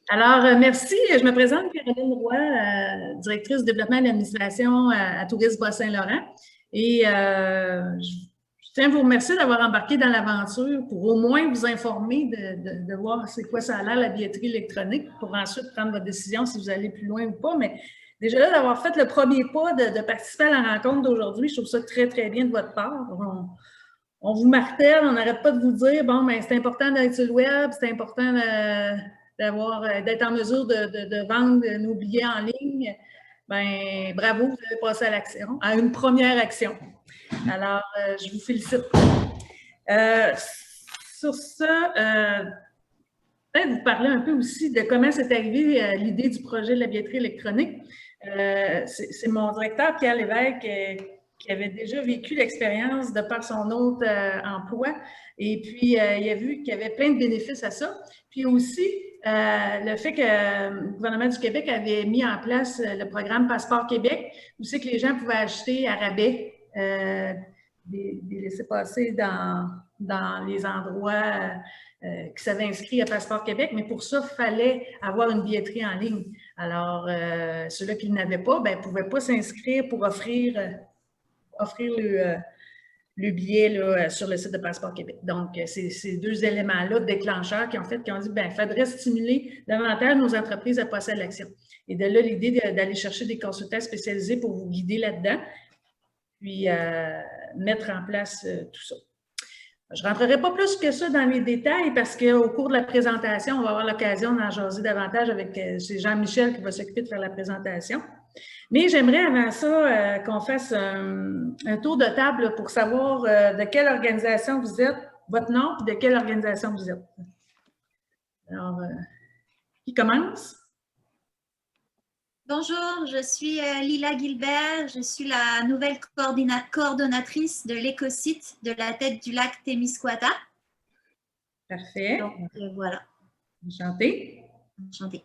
Alors, merci. Je me présente Caroline Roy, directrice du développement et de l'administration à Tourisme Bas-Saint-Laurent. Et je tiens à vous remercier d'avoir embarqué dans l'aventure pour au moins vous informer de voir c'est quoi ça a l'air, la billetterie électronique, pour ensuite prendre votre décision si vous allez plus loin ou pas. Mais déjà là, d'avoir fait le premier pas de participer à la rencontre d'aujourd'hui, je trouve ça très, très bien de votre part. On vous martèle, on n'arrête pas de vous dire, bon, mais c'est important d'être sur le web, c'est important d'être en mesure de vendre nos billets en ligne. Ben, bravo, vous avez passé à l'action, à une première action. Alors, je vous félicite. Sur ça, peut-être vous parler un peu aussi de comment c'est arrivé l'idée du projet de la billetterie électronique. C'est mon directeur, Pierre Lévesque, qui avait déjà vécu l'expérience de par son autre emploi. Et puis, il a vu qu'il y avait plein de bénéfices à ça. Puis aussi, le fait que le gouvernement du Québec avait mis en place le programme Passeport Québec, où c'est que les gens pouvaient acheter à rabais des laissez-passer dans les endroits qui s'avaient inscrits à Passeport Québec, mais pour ça, il fallait avoir une billetterie en ligne. Alors, ceux-là qui n'avaient pas, ne pouvaient pas s'inscrire pour offrir le billet là, sur le site de Passeport Québec. Donc, c'est ces deux éléments-là déclencheurs qui ont dit, il faudrait stimuler davantage nos entreprises à passer à l'action. Et de là, l'idée d'aller chercher des consultants spécialisés pour vous guider là-dedans, puis mettre en place tout ça. Je ne rentrerai pas plus que ça dans les détails parce qu'au cours de la présentation, on va avoir l'occasion d'en jaser davantage avec Jean-Michel qui va s'occuper de faire la présentation. Mais j'aimerais avant ça qu'on fasse un tour de table pour savoir de quelle organisation vous êtes, votre nom, et de quelle organisation vous êtes. Alors, qui commence? Bonjour, je suis Lila Gilbert, je suis la nouvelle coordonnatrice de l'écosite de la tête du lac Témiscouata. Parfait. Donc, voilà. Enchantée. Enchantée.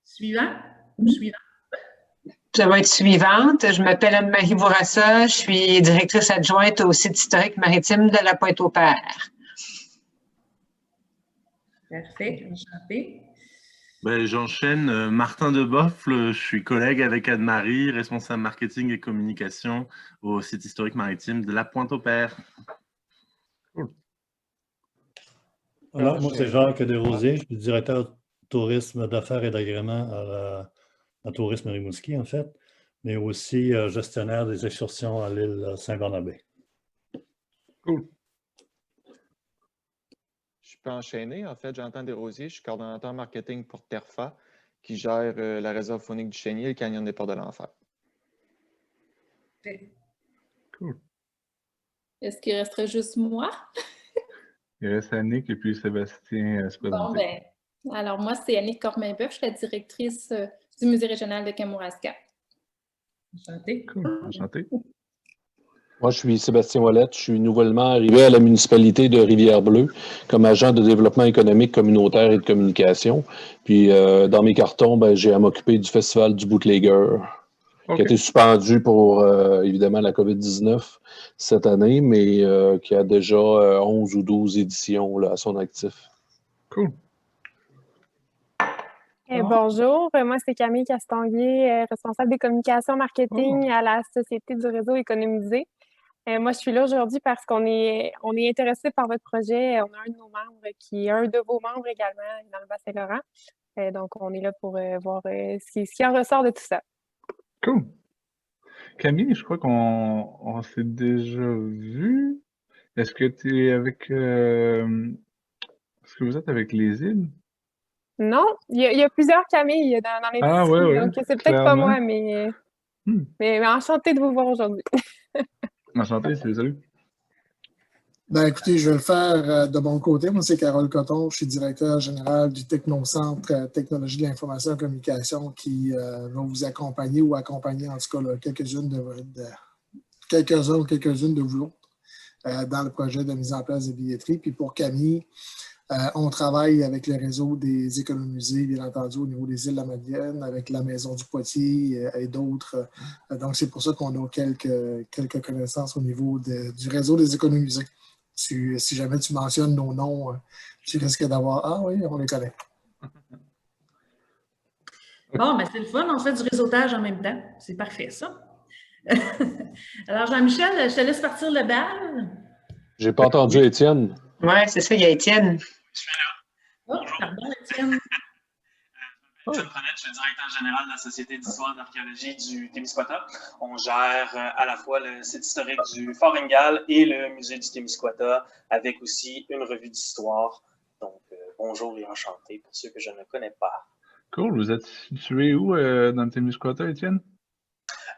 Suivant ou suivant? Ça va être suivante. Je m'appelle Anne-Marie Bourassa, je suis directrice adjointe au site historique maritime de la Pointe-au-Père. Parfait, enchantée. Ben, j'enchaîne. Martin Deboffle, je suis collègue avec Anne-Marie, responsable marketing et communication au site historique maritime de la Pointe-au-Père. Cool. Alors, moi, c'est Jacques Desrosiers, je suis directeur tourisme d'affaires et d'agrément à Tourisme Rimouski, en fait, mais aussi gestionnaire des excursions à l'île Saint-Barnabé. Cool. Je peux enchaîner. En fait, Jonathan Desrosiers, je suis coordonnateur marketing pour TERFA, qui gère la réserve faunique du Chénier et le canyon des Ports de l'Enfer. Cool. Est-ce qu'il resterait juste moi? Il reste Annick et puis Sébastien à se présenter. Bon, alors moi, c'est Annick Cormain-Boeuf, je suis la directrice du Musée régional de Kamouraska. Enchantée. Cool, enchanté. Moi, je suis Sébastien Ouellette, je suis nouvellement arrivé à la municipalité de Rivière-Bleue comme agent de développement économique communautaire et de communication. Puis, dans mes cartons, j'ai à m'occuper du festival du Bootlegger, qui a été suspendu pour, évidemment, la COVID-19 cette année, mais qui a déjà 11 ou 12 éditions là, à son actif. Cool. Bonjour, moi c'est Camille Castonguay, responsable des communications marketing à la Société du réseau Économisé. Moi, je suis là aujourd'hui parce qu'on est intéressé par votre projet. On a un de nos membres qui est un de vos membres également dans le Bas-Saint-Laurent. Donc, on est là pour voir ce qui en ressort de tout ça. Cool. Camille, je crois qu'on s'est déjà vu. Est-ce que tu es avec... Est-ce que vous êtes avec les îles? Non, il y a plusieurs Camilles dans les petits. Ouais, donc, c'est peut-être pas moi, mais enchantée de vous voir aujourd'hui. Enchanté, salut. Écoutez, je vais le faire de mon côté. Moi, c'est Carole Coton. Je suis directeur général du Technocentre Technologie de l'information et de la communication qui va vous accompagner ou accompagner en tout cas quelques-unes de vous autres dans le projet de mise en place de billetterie. Puis pour Camille, on travaille avec le réseau des économisés, bien entendu, au niveau des îles de la Madeleine, avec la Maison du Poitiers et d'autres. Donc, c'est pour ça qu'on a quelques connaissances au niveau du réseau des économisés. si jamais tu mentionnes nos noms, tu risques d'avoir « Ah oui, on les connaît ». Bon, mais c'est le fun, on fait du réseautage en même temps. C'est parfait, ça. Alors, Jean-Michel, je te laisse partir le bal. J'ai pas entendu Étienne. Oui, c'est ça, il y a Étienne. Je suis là. Oh, pardon, Étienne. Je suis directeur général de la Société d'histoire d'archéologie du Témiscouata. On gère à la fois le site historique du Fort Ingal et le musée du Témiscouata, avec aussi une revue d'histoire. Donc, bonjour et enchanté pour ceux que je ne connais pas. Cool. Vous êtes situé où dans le Témiscouata, Étienne?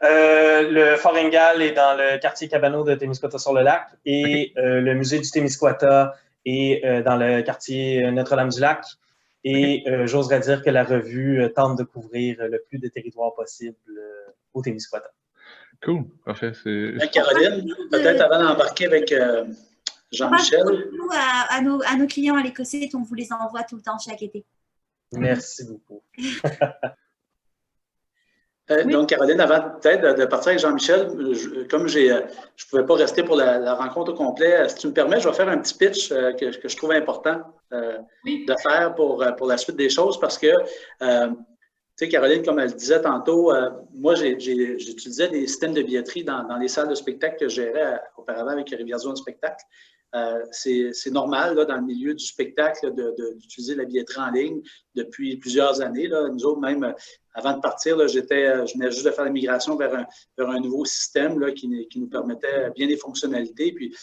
Le Fort Ingal est dans le quartier Cabano de Témiscouata-sur-le-Lac et le musée du Témiscouata est dans le quartier Notre-Dame-du-Lac. Et j'oserais dire que la revue tente de couvrir le plus de territoires possible au Témiscouata. Cool, parfait. Caroline, peut-être avant d'embarquer avec Jean-Michel. À nos clients à l'Écossais, on vous les envoie tout le temps chaque été. Merci beaucoup. Oui. Donc, Caroline, avant peut-être de partir avec Jean-Michel, comme je ne pouvais pas rester pour la rencontre au complet, si tu me permets, je vais faire un petit pitch que je trouve important de faire pour la suite des choses parce que, tu sais, Caroline, comme elle le disait tantôt, moi, j'utilisais des systèmes de billetterie dans les salles de spectacle que je gérais auparavant avec Rivière Zone Spectacle. C'est normal là, dans le milieu du spectacle d'utiliser la billetterie en ligne depuis plusieurs années. Là. Nous autres, même avant de partir, là, je venais juste de faire la migration vers un nouveau système là, qui nous permettait bien des fonctionnalités. Puis,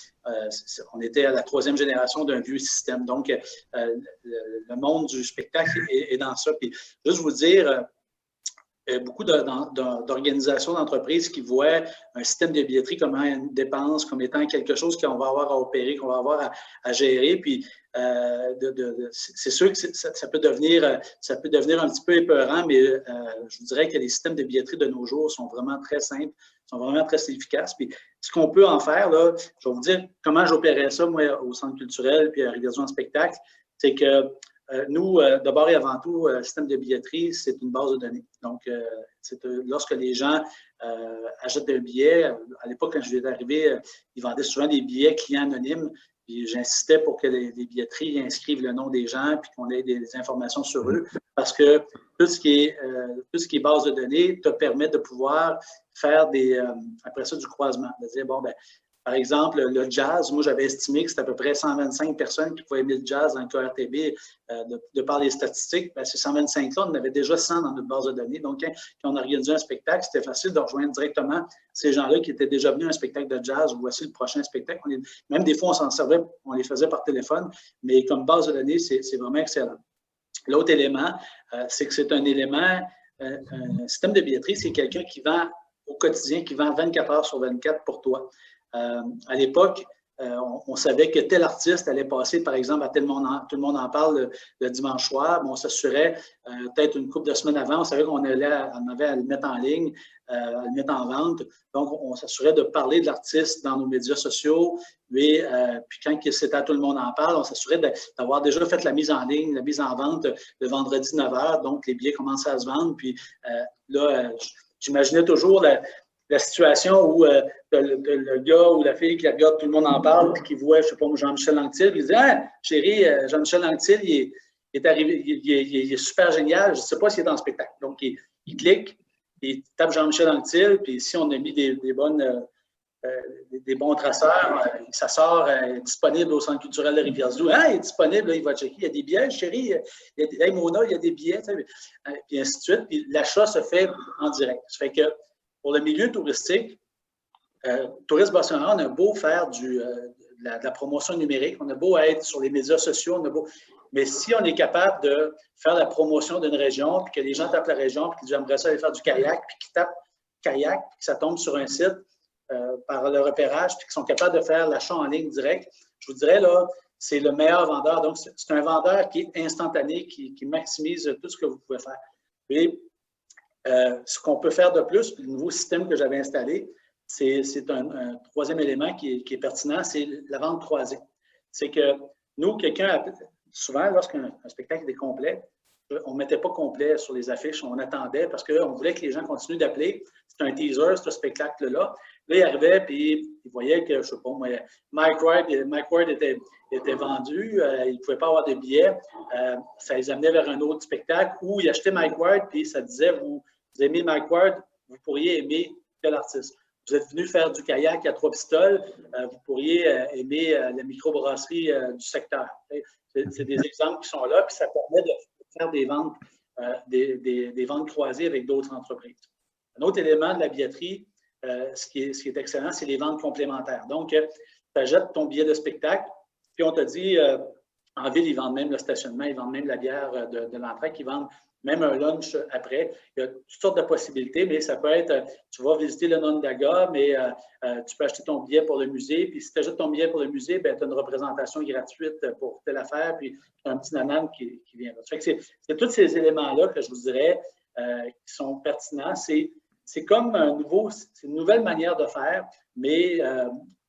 on était à la 3e génération d'un vieux système. Donc, le monde du spectacle est dans ça. Puis, juste vous dire, beaucoup d'organisations, d'entreprises qui voient un système de billetterie comme une dépense, comme étant quelque chose qu'on va avoir à opérer, qu'on va avoir à gérer. Puis, c'est sûr que ça peut devenir un petit peu épeurant, mais je vous dirais que les systèmes de billetterie de nos jours sont vraiment très simples, sont vraiment très efficaces. Puis, ce qu'on peut en faire, là, je vais vous dire comment j'opérais ça, moi, au Centre culturel puis à Rivière en spectacle, c'est que nous, d'abord et avant tout, le système de billetterie, c'est une base de données. Donc, lorsque les gens achètent un billet, à l'époque, quand je suis arrivé, ils vendaient souvent des billets clients anonymes. Puis j'insistais pour que les billetteries inscrivent le nom des gens puis qu'on ait des informations sur eux. Parce que tout ce qui est base de données te permet de pouvoir faire après ça du croisement. De dire, bon, ben, par exemple, le jazz, moi, j'avais estimé que c'était à peu près 125 personnes qui pouvaient aimer le jazz dans le KRTB de par les statistiques. Ben, ces 125-là, on en avait déjà 100 dans notre base de données. Donc, quand on organisait un spectacle, c'était facile de rejoindre directement ces gens-là qui étaient déjà venus à un spectacle de jazz. Voici le prochain spectacle. Même des fois, on s'en servait, on les faisait par téléphone, mais comme base de données, c'est vraiment excellent. L'autre élément, c'est que c'est un élément, un système de billetterie, c'est quelqu'un qui vend au quotidien, qui vend 24 heures sur 24 pour toi. À l'époque, on savait que tel artiste allait passer, par exemple, à tout le monde en parle le dimanche soir. On s'assurait peut-être une couple de semaines avant, on savait qu'on avait à le mettre en ligne, à le mettre en vente. Donc, on s'assurait de parler de l'artiste dans nos médias sociaux. Puis quand c'était à tout le monde en parle, on s'assurait d'avoir déjà fait la mise en ligne, la mise en vente le vendredi 9h. Donc, les billets commençaient à se vendre. Puis là, j'imaginais toujours la situation où le gars ou la fille qui regarde tout le monde en parle puis qui voit, je ne sais pas, Jean-Michel Anctil, puis il dit « Ah, chérie, Jean-Michel Anctil, il est arrivé, il est super génial, je ne sais pas s'il est dans le spectacle. » Donc, il clique, il tape Jean-Michel Anctil, puis si on a mis des bons traceurs, ça sort disponible au Centre culturel de Rivière-du-Loup. Ah, il est disponible, là, il va checker. Il y a des billets, chérie. Hey, Mona, il y a des billets. Puis ainsi de suite. Puis l'achat se fait en direct. Ça fait que pour le milieu touristique, Tourisme Barcelona, on a beau faire de la promotion numérique, on a beau être sur les médias sociaux, mais si on est capable de faire la promotion d'une région, puis que les gens tapent la région, puis qu'ils disent « J'aimerais ça aller faire du kayak », puis qu'ils tapent kayak, puis que ça tombe sur un site par le repérage, puis qu'ils sont capables de faire l'achat en ligne direct, je vous dirais, là, c'est le meilleur vendeur. Donc, c'est un vendeur qui est instantané, qui maximise tout ce que vous pouvez faire. Et ce qu'on peut faire de plus, le nouveau système que j'avais installé, c'est un troisième élément qui est pertinent, c'est la vente croisée. C'est que nous, souvent, lorsqu'un spectacle est complet, on ne mettait pas complet sur les affiches, on attendait parce qu'on voulait que les gens continuent d'appeler. C'était un teaser, ce spectacle-là. Là, il arrivait, puis il voyait que, je ne sais pas moi, Mike Ward était vendu, il ne pouvait pas avoir de billets. Ça les amenait vers un autre spectacle où il achetait Mike Ward, puis ça disait, vous aimez Mike Ward, vous pourriez aimer tel artiste. Vous êtes venu faire du kayak à 3 pistoles, vous pourriez aimer la microbrasserie du secteur. C'est des exemples qui sont là, puis ça permet de faire des ventes, des ventes croisées avec d'autres entreprises. Un autre élément de la billetterie, ce qui est excellent, c'est les ventes complémentaires. Donc, tu achètes ton billet de spectacle, puis on te dit, en ville, ils vendent même le stationnement, ils vendent même la bière de l'entrée, ils vendent même un lunch après. Il y a toutes sortes de possibilités, mais ça peut être, tu vas visiter le Onondaga, mais tu peux acheter ton billet pour le musée, puis si tu achètes ton billet pour le musée, tu as une représentation gratuite pour telle affaire, puis tu as un petit nanan qui vient là. C'est tous ces éléments-là que je vous dirais qui sont pertinents. C'est comme c'est une nouvelle manière de faire, mais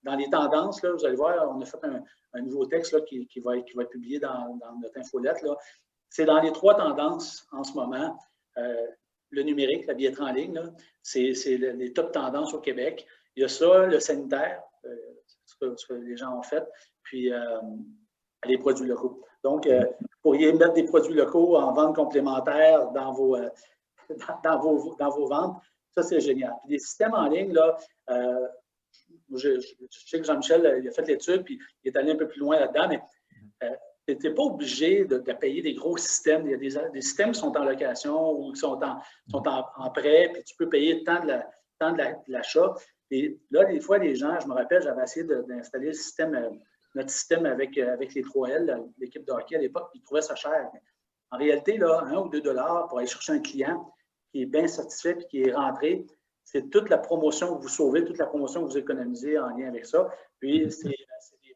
dans les tendances, là, vous allez voir, on a fait un nouveau texte là, qui va être publié dans notre infolette. C'est dans les 3 tendances en ce moment. Le numérique, la billetterie en ligne, c'est les top tendances au Québec. Il y a ça, le sanitaire, ce que les gens ont fait, puis les produits locaux. Donc, vous pourriez mettre des produits locaux en vente complémentaire dans vos ventes. Ça, c'est génial. Puis les systèmes en ligne, là, je sais que Jean-Michel il a fait l'étude, puis il est allé un peu plus loin là-dedans, mais tu n'es pas obligé de payer des gros systèmes. Il y a des systèmes qui sont en location ou qui sont en prêt, puis tu peux le temps de l'achat. Et là, des fois, les gens, je me rappelle, j'avais essayé d'installer notre système avec les 3L, l'équipe de hockey à l'époque, ils trouvaient ça cher. Mais en réalité, là, 1 ou 2 $ pour aller chercher un client qui est bien satisfait et qui est rentré, c'est toute la promotion que vous sauvez, toute la promotion que vous économisez en lien avec ça. Puis, c'est des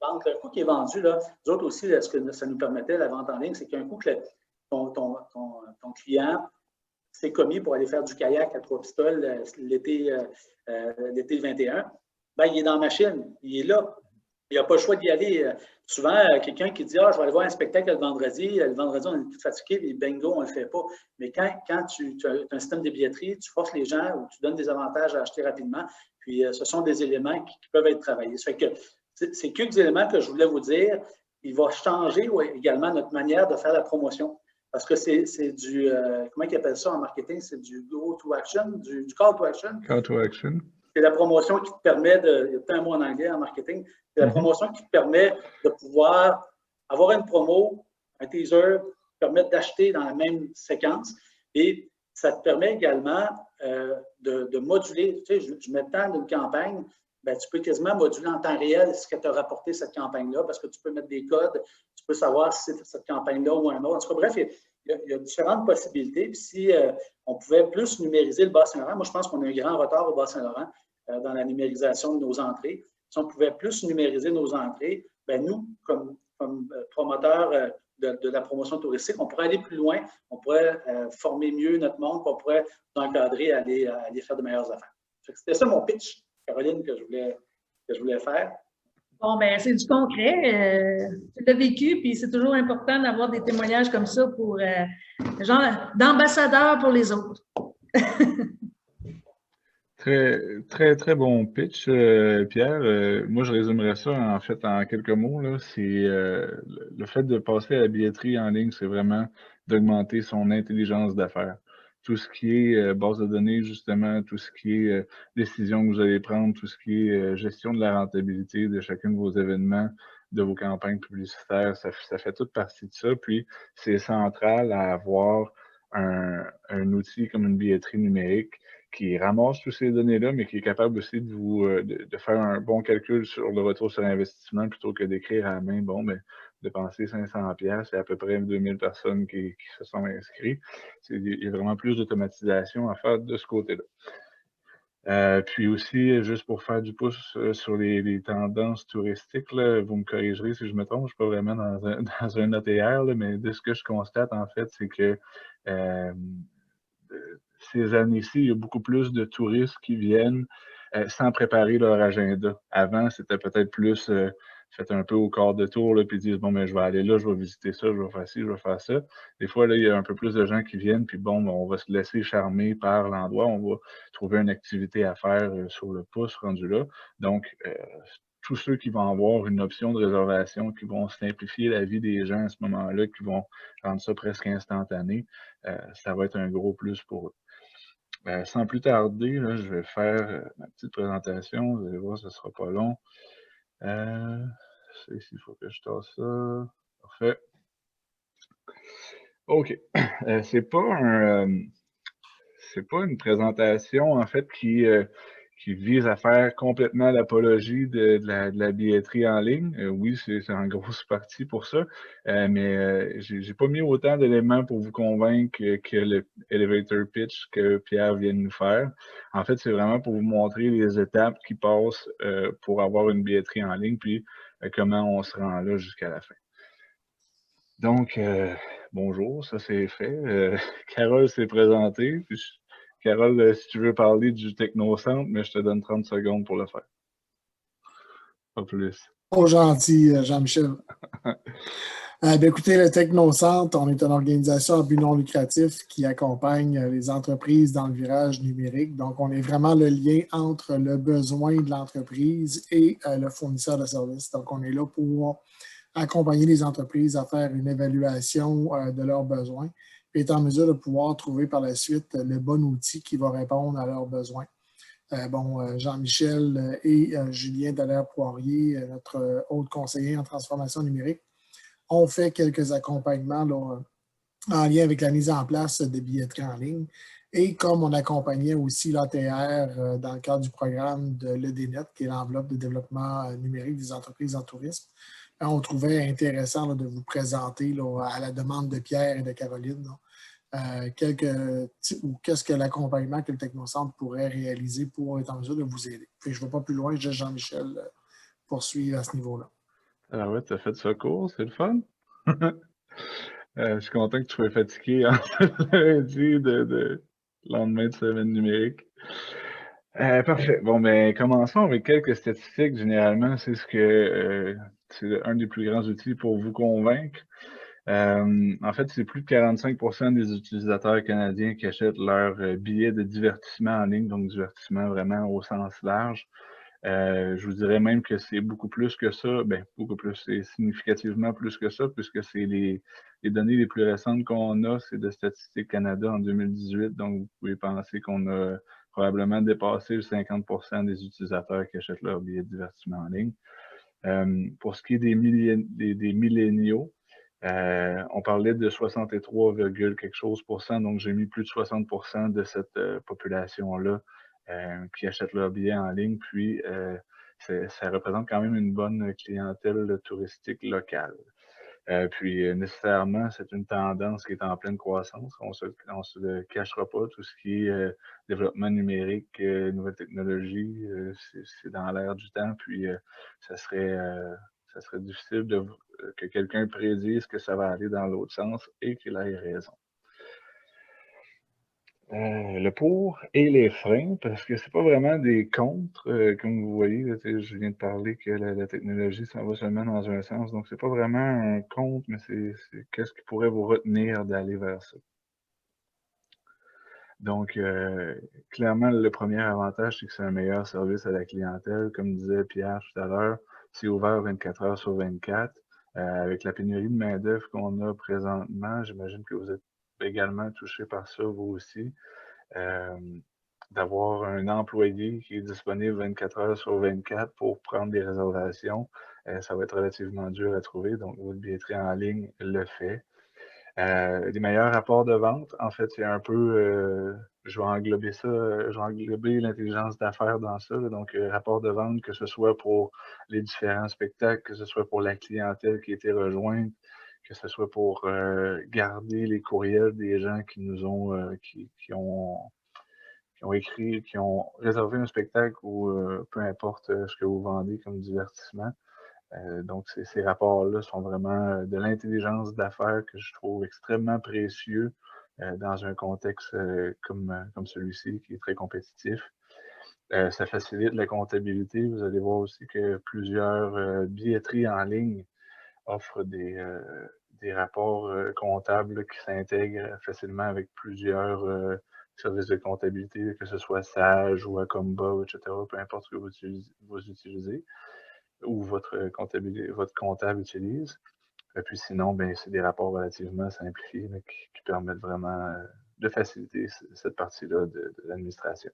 ventes. Le coût qui est vendu, là, nous autres aussi, là, ce que ça nous permettait, la vente en ligne, c'est qu'un coup que ton client s'est commis pour aller faire du kayak à 3 pistoles l'été 21, ben, il est dans la machine, il est là. Il n'a pas le choix d'y aller. Souvent, quelqu'un qui dit « Ah, je vais aller voir un spectacle le vendredi, on est tout fatigué, et bingo, on ne le fait pas. » Mais quand tu as un système de billetterie, tu forces les gens ou tu donnes des avantages à acheter rapidement, puis ce sont des éléments qui peuvent être travaillés. Ça fait que c'est quelques éléments que je voulais vous dire. Il va changer également notre manière de faire la promotion. Parce que c'est du, comment ils appellent ça en marketing? C'est du go to action, du call to action. Call to action. C'est la promotion qui te permet de, il y a peut-être un mot en anglais en marketing, c'est la promotion qui te permet de pouvoir avoir une promo, un teaser, qui permet d'acheter dans la même séquence. Et ça te permet également de moduler. Tu sais, je mets le temps d'une campagne, ben, tu peux quasiment moduler en temps réel ce que t'a rapporté cette campagne-là, parce que tu peux mettre des codes, tu peux savoir si c'est cette campagne-là ou un autre. En tout cas, bref, il y a différentes possibilités. Puis si on pouvait plus numériser le Bas-Saint-Laurent, moi je pense qu'on a un grand retard au Bas-Saint-Laurent dans la numérisation de nos entrées. Si on pouvait plus numériser nos entrées, ben nous, comme promoteurs de la promotion touristique, on pourrait aller plus loin, on pourrait former mieux notre monde, on pourrait nous encadrer à aller faire de meilleures affaires. C'était ça mon pitch, Caroline, que je voulais faire. Bon, bien, c'est du concret. Tu l'as vécu, puis c'est toujours important d'avoir des témoignages comme ça pour, genre, d'ambassadeurs pour les autres. Très, très, très bon pitch, Pierre. Moi, je résumerais ça en fait en quelques mots. C'est le fait de passer à la billetterie en ligne, c'est vraiment d'augmenter son intelligence d'affaires. Tout ce qui est base de données, justement, tout ce qui est décision que vous allez prendre, tout ce qui est gestion de la rentabilité de chacun de vos événements, de vos campagnes publicitaires, ça fait toute partie de ça. Puis, c'est central à avoir un outil comme une billetterie numérique qui ramasse toutes ces données-là, mais qui est capable aussi de faire un bon calcul sur le retour sur investissement plutôt que d'écrire à la main, bon, mais dépenser 500$, c'est à peu près 2000 personnes qui se sont inscrites. Il y a vraiment plus d'automatisation à faire de ce côté-là. Puis aussi, juste pour faire du pouce sur les tendances touristiques, là, vous me corrigerez si je me trompe, je ne suis pas vraiment dans un OTR, là, mais de ce que je constate, en fait, c'est que ces années-ci, il y a beaucoup plus de touristes qui viennent sans préparer leur agenda. Avant, c'était peut-être plus fait un peu au quart de tour, là, puis ils disent, bon, ben, je vais aller là, je vais visiter ça, je vais faire ci, je vais faire ça. Des fois, là, il y a un peu plus de gens qui viennent, puis bon, ben, on va se laisser charmer par l'endroit, on va trouver une activité à faire sur le pouce rendu là. Donc, tous ceux qui vont avoir une option de réservation, qui vont simplifier la vie des gens à ce moment-là, qui vont rendre ça presque instantané, ça va être un gros plus pour eux. Sans plus tarder, là, je vais faire ma petite présentation. Vous allez voir, ce ne sera pas long. Ici, il faut que je tasse ça. Parfait. OK. C'est pas une présentation, en fait, qui vise à faire complètement l'apologie de la billetterie en ligne. Oui, c'est en grosse partie pour ça, mais j'ai pas mis autant d'éléments pour vous convaincre que le elevator pitch que Pierre vient de nous faire. En fait, c'est vraiment pour vous montrer les étapes qui passent pour avoir une billetterie en ligne, puis comment on se rend là jusqu'à la fin. Donc, bonjour, ça c'est fait. Carole s'est présentée. Puis Carole, si tu veux parler du Technocentre, mais je te donne 30 secondes pour le faire. Pas plus. Trop gentil, Jean-Michel. Écoutez, le Technocentre, on est une organisation à but non lucratif qui accompagne les entreprises dans le virage numérique. Donc, on est vraiment le lien entre le besoin de l'entreprise et le fournisseur de services. Donc, on est là pour accompagner les entreprises à faire une évaluation de leurs besoins et être en mesure de pouvoir trouver par la suite le bon outil qui va répondre à leurs besoins. Jean-Michel et Julien Dallaire-Poirier, notre autre conseiller en transformation numérique, ont fait quelques accompagnements là, en lien avec la mise en place de billetterie en ligne. Et comme on accompagnait aussi l'ATR dans le cadre du programme de l'EDNet, qui est l'enveloppe de développement numérique des entreprises en tourisme, on trouvait intéressant là, de vous présenter là, à la demande de Pierre et de Caroline qu'est-ce que l'accompagnement que le Technocentre pourrait réaliser pour être en mesure de vous aider. Puis, je ne vais pas plus loin, je laisse Jean-Michel poursuivre à ce niveau-là. Alors ouais, tu as fait ce cours, c'est le fun. Je suis content que tu sois fatigué en lundi de lendemain de semaine numérique. Parfait. Bon, ben, commençons avec quelques statistiques. Généralement, c'est c'est un des plus grands outils pour vous convaincre. En fait, c'est plus de 45% des utilisateurs canadiens qui achètent leur billet de divertissement en ligne, donc divertissement vraiment au sens large. Je vous dirais même que c'est beaucoup plus que ça, ben beaucoup plus, c'est significativement plus que ça, puisque c'est les données les plus récentes qu'on a, c'est de Statistique Canada en 2018, donc vous pouvez penser qu'on a probablement dépassé le 50% des utilisateurs qui achètent leur billet de divertissement en ligne. Pour ce qui est des milléniaux, on parlait de 63, quelque chose %, donc j'ai mis plus de 60% de cette population-là qui achètent leur billet en ligne, puis ça représente quand même une bonne clientèle touristique locale. Puis nécessairement, c'est une tendance qui est en pleine croissance. On se le cachera pas, tout ce qui est développement numérique, nouvelles technologies, c'est dans l'air du temps, puis ça serait difficile que quelqu'un prédise que ça va aller dans l'autre sens et qu'il ait raison. Le pour et les freins, parce que c'est pas vraiment des contre, comme vous voyez, là, je viens de parler que la technologie s'en va seulement dans un sens, donc c'est pas vraiment un contre, mais c'est qu'est-ce qui pourrait vous retenir d'aller vers ça. Donc, clairement, le premier avantage, c'est que c'est un meilleur service à la clientèle. Comme disait Pierre tout à l'heure, c'est ouvert 24 heures sur 24. Avec la pénurie de main-d'œuvre qu'on a présentement, j'imagine que vous êtes également touché par ça, vous aussi. D'avoir un employé qui est disponible 24 heures sur 24 pour prendre des réservations, ça va être relativement dur à trouver. Donc, votre billetterie en ligne le fait. Les meilleurs rapports de vente, en fait, c'est un peu, je vais englober ça, je vais englober l'intelligence d'affaires dans ça. Là, donc, rapport de vente, que ce soit pour les différents spectacles, que ce soit pour la clientèle qui a été rejointe, que ce soit pour garder les courriels des gens qui nous ont, qui ont écrit, qui ont réservé un spectacle ou peu importe ce que vous vendez comme divertissement. Donc, ces rapports-là sont vraiment de l'intelligence d'affaires que je trouve extrêmement précieux dans un contexte comme celui-ci, qui est très compétitif. Ça facilite la comptabilité. Vous allez voir aussi que plusieurs billetteries en ligne offrent des rapports comptables qui s'intègrent facilement avec plusieurs services de comptabilité, que ce soit Sage ou Acomba, etc., peu importe ce que vous utilisez ou votre comptable utilise. Et puis sinon, ben, c'est des rapports relativement simplifiés mais qui permettent vraiment de faciliter cette partie-là de l'administration.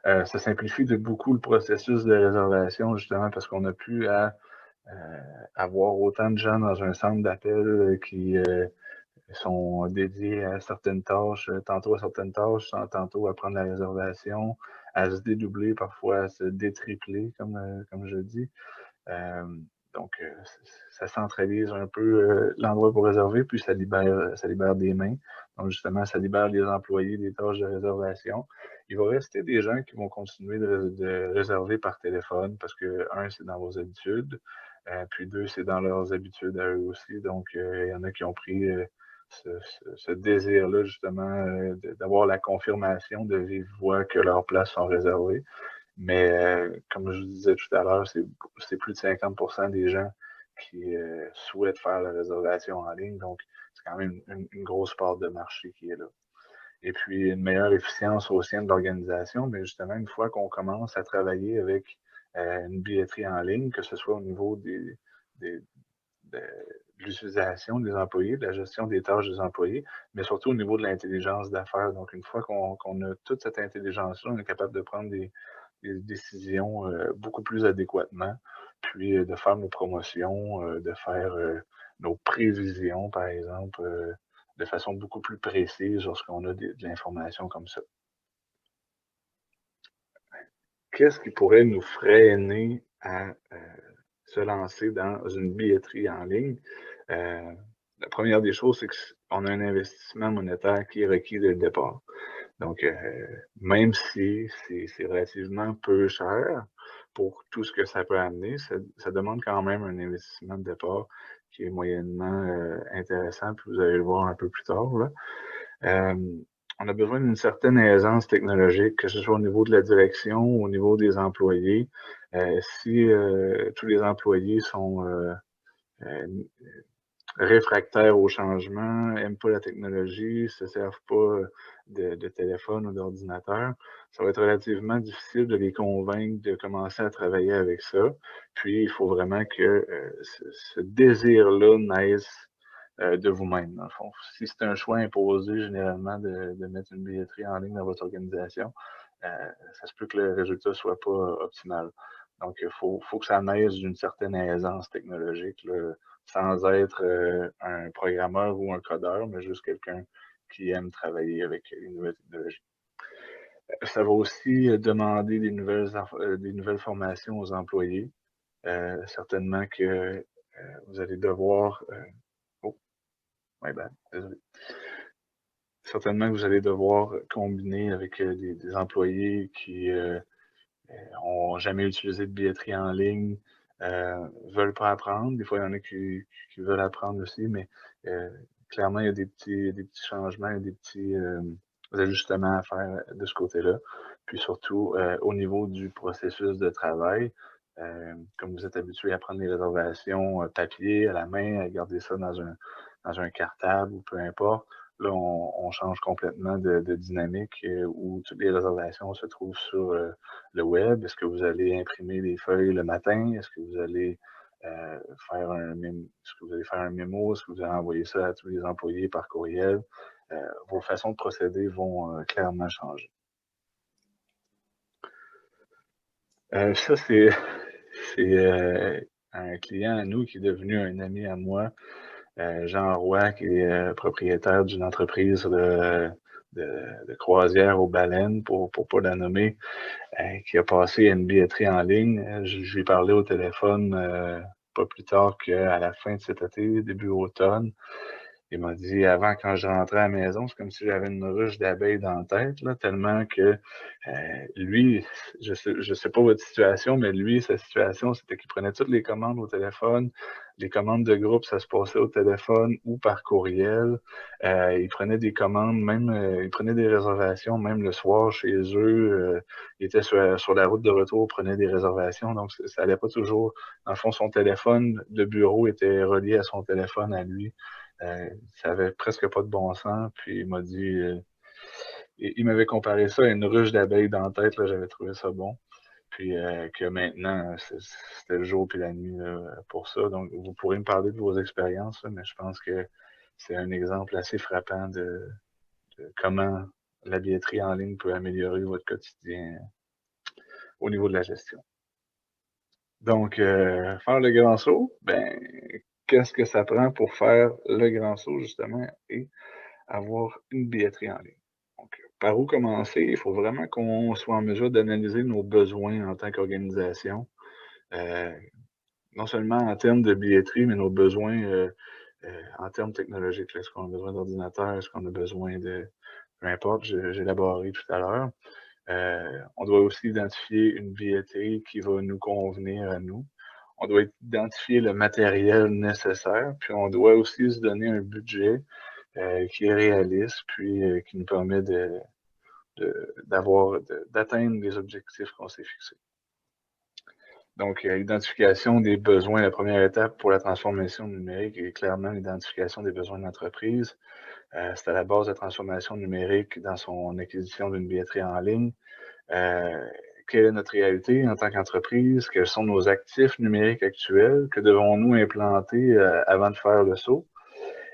Ça simplifie de beaucoup le processus de réservation, justement, parce qu'on n'a plus à avoir autant de gens dans un centre d'appel qui sont dédiés à certaines tâches, tantôt à certaines tâches, tantôt à prendre la réservation, à se dédoubler, parfois à se détripler, comme je dis. Donc, ça centralise un peu l'endroit pour réserver, puis ça libère des mains. Donc, justement, ça libère les employés des tâches de réservation. Il va rester des gens qui vont continuer de réserver par téléphone parce que, un, c'est dans vos habitudes, puis deux, c'est dans leurs habitudes à eux aussi. Donc, il y en a qui ont pris ce désir-là, justement, d'avoir la confirmation de vive voix que leurs places sont réservées. Mais comme je vous disais tout à l'heure, c'est plus de 50% des gens qui souhaitent faire la réservation en ligne. Donc, c'est quand même une grosse part de marché qui est là. Et puis, une meilleure efficience au sein de l'organisation. Mais justement, une fois qu'on commence à travailler avec une billetterie en ligne, que ce soit au niveau de l'utilisation des employés, de la gestion des tâches des employés, mais surtout au niveau de l'intelligence d'affaires. Donc, une fois qu'on a toute cette intelligence-là, on est capable de prendre des décisions beaucoup plus adéquatement, puis de faire nos promotions, de faire nos prévisions, par exemple, de façon beaucoup plus précise lorsqu'on a de l'information comme ça. Qu'est-ce qui pourrait nous freiner à se lancer dans une billetterie en ligne? La première des choses, c'est qu'on a un investissement monétaire qui est requis dès le départ. Donc, même si c'est relativement peu cher pour tout ce que ça peut amener, ça demande quand même un investissement de départ qui est moyennement intéressant, puis vous allez le voir un peu plus tard, là. On a besoin d'une certaine aisance technologique, que ce soit au niveau de la direction, au niveau des employés. Si tous les employés sont réfractaires au changement, n'aiment pas la technologie, ne se servent pas de téléphone ou d'ordinateur, ça va être relativement difficile de les convaincre de commencer à travailler avec ça. Puis, il faut vraiment que ce désir-là naisse de vous-même, dans le fond. Si c'est un choix imposé, généralement, de mettre une billetterie en ligne dans votre organisation, ça se peut que le résultat ne soit pas optimal. Donc, il faut que ça naisse d'une certaine aisance technologique, là, sans être un programmeur ou un codeur, mais juste quelqu'un qui aime travailler avec les nouvelles technologies. Ça va aussi demander des nouvelles formations aux employés. Certainement que vous allez devoir... désolé. Certainement que vous allez devoir combiner avec des employés qui n'ont jamais utilisé de billetterie en ligne, veulent pas apprendre. Des fois, il y en a qui veulent apprendre aussi, mais clairement, il y a des petits changements, des petits ajustements à faire de ce côté-là. Puis surtout, au niveau du processus de travail, comme vous êtes habitué à prendre les réservations papier, à la main, à garder ça dans un cartable ou peu importe, là, on change complètement de dynamique où toutes les réservations se trouvent sur le web. Est-ce que vous allez imprimer les feuilles le matin? Est-ce que vous allez faire un mémo? Est-ce que vous allez envoyer ça à tous les employés par courriel? Vos façons de procéder vont clairement changer. Ça, c'est un client à nous qui est devenu un ami à moi. Jean Roy, qui est propriétaire d'une entreprise de croisière aux baleines, pour ne pas la nommer, qui a passé à une billetterie en ligne. Je lui ai parlé au téléphone pas plus tard qu'à la fin de cet été, début automne. Il m'a dit, avant, quand je rentrais à la maison, c'est comme si j'avais une ruche d'abeilles dans la tête, là, tellement que lui, je sais pas votre situation, mais lui, sa situation, c'était qu'il prenait toutes les commandes au téléphone. Les commandes de groupe, ça se passait au téléphone ou par courriel. Il prenait des commandes, même, il prenait des réservations, même le soir chez eux. Il était sur la route de retour, prenait des réservations. Donc, ça allait pas toujours. Dans le fond, son téléphone de bureau était relié à son téléphone à lui. Ça avait presque pas de bon sens. Puis il m'a dit, il m'avait comparé ça à une ruche d'abeilles dans la tête. Là, j'avais trouvé ça bon. Puis que maintenant, c'était le jour puis la nuit là, pour ça. Donc, vous pourrez me parler de vos expériences, là, mais je pense que c'est un exemple assez frappant de comment la billetterie en ligne peut améliorer votre quotidien au niveau de la gestion. Donc, faire le grand saut, ben, qu'est-ce que ça prend pour faire le grand saut, justement, et avoir une billetterie en ligne? Donc, par où commencer? Il faut vraiment qu'on soit en mesure d'analyser nos besoins en tant qu'organisation, non seulement en termes de billetterie, mais nos besoins en termes technologiques. Est-ce qu'on a besoin d'ordinateurs? Est-ce qu'on a besoin de... Peu importe, j'ai élaboré tout à l'heure. On doit aussi identifier une billetterie qui va nous convenir à nous. On doit identifier le matériel nécessaire, puis on doit aussi se donner un budget qui est réaliste, puis qui nous permet d'atteindre les objectifs qu'on s'est fixés. Donc, l'identification des besoins, la première étape pour la transformation numérique est clairement l'identification des besoins de l'entreprise. C'est à la base de la transformation numérique dans son acquisition d'une billetterie en ligne. Quelle est notre réalité en tant qu'entreprise? Quels sont nos actifs numériques actuels? Que devons-nous implanter avant de faire le saut?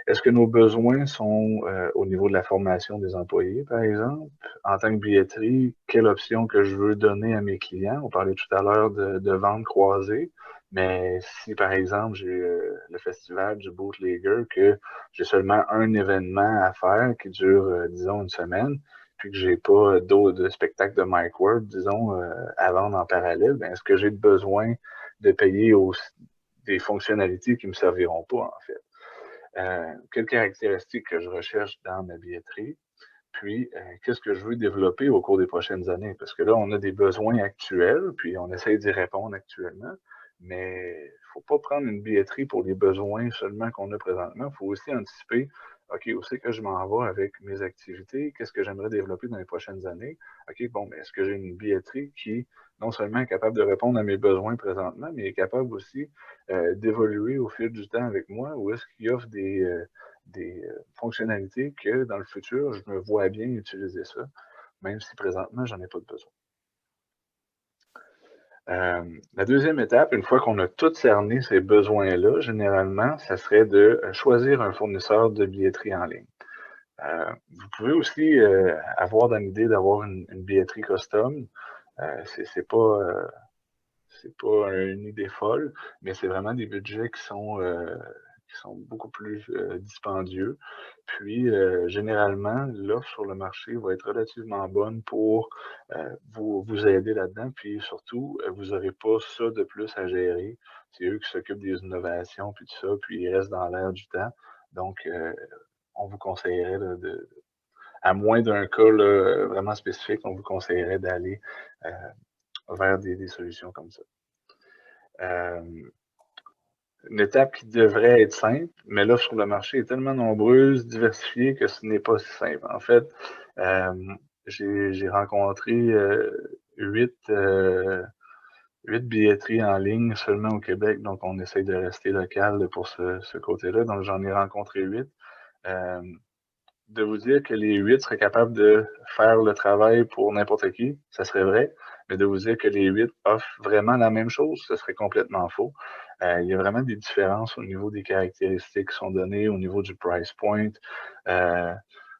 Est-ce que nos besoins sont au niveau de la formation des employés, par exemple? En tant que billetterie, quelle option que je veux donner à mes clients? On parlait tout à l'heure de vente croisée, mais si, par exemple, j'ai le festival du Bootlegger, que j'ai seulement un événement à faire qui dure, disons, une semaine, puis que j'ai pas d'autres spectacles de Mike Ward, disons, à vendre en parallèle, ben, est-ce que j'ai besoin de payer des fonctionnalités qui me serviront pas, en fait? Quelles caractéristiques que je recherche dans ma billetterie, puis qu'est-ce que je veux développer au cours des prochaines années? Parce que là, on a des besoins actuels, puis on essaie d'y répondre actuellement, mais il ne faut pas prendre une billetterie pour les besoins seulement qu'on a présentement. Il faut aussi anticiper, OK, où c'est que je m'en vais avec mes activités? Qu'est-ce que j'aimerais développer dans les prochaines années? OK, bon, mais est-ce que j'ai une billetterie qui non seulement est capable de répondre à mes besoins présentement, mais est capable aussi d'évoluer au fil du temps avec moi, ou est-ce qu'il offre des fonctionnalités que dans le futur, je me vois bien utiliser ça, même si présentement, j'en ai pas de besoin. La deuxième étape, une fois qu'on a tout cerné ces besoins-là, généralement, ça serait de choisir un fournisseur de billetterie en ligne. Vous pouvez aussi avoir dans l'idée d'avoir une billetterie custom. C'est pas une idée folle, mais c'est vraiment des budgets qui sont beaucoup plus dispendieux. Puis, généralement, l'offre sur le marché va être relativement bonne pour vous aider là-dedans. Puis, surtout, vous n'aurez pas ça de plus à gérer. C'est eux qui s'occupent des innovations, puis tout ça, puis ils restent dans l'air du temps. Donc, on vous conseillerait à moins d'un cas là, vraiment spécifique, on vous conseillerait d'aller vers des solutions comme ça. Une étape qui devrait être simple, mais l'offre sur le marché est tellement nombreuse, diversifiée, que ce n'est pas si simple. En fait, j'ai rencontré 8 billetteries en ligne seulement au Québec, donc on essaye de rester local pour ce côté-là. Donc, j'en ai rencontré 8. De vous dire que les 8 seraient capables de faire le travail pour n'importe qui, ça serait vrai, mais de vous dire que les 8 offrent vraiment la même chose, ce serait complètement faux. Il y a vraiment des différences au niveau des caractéristiques qui sont données, au niveau du price point,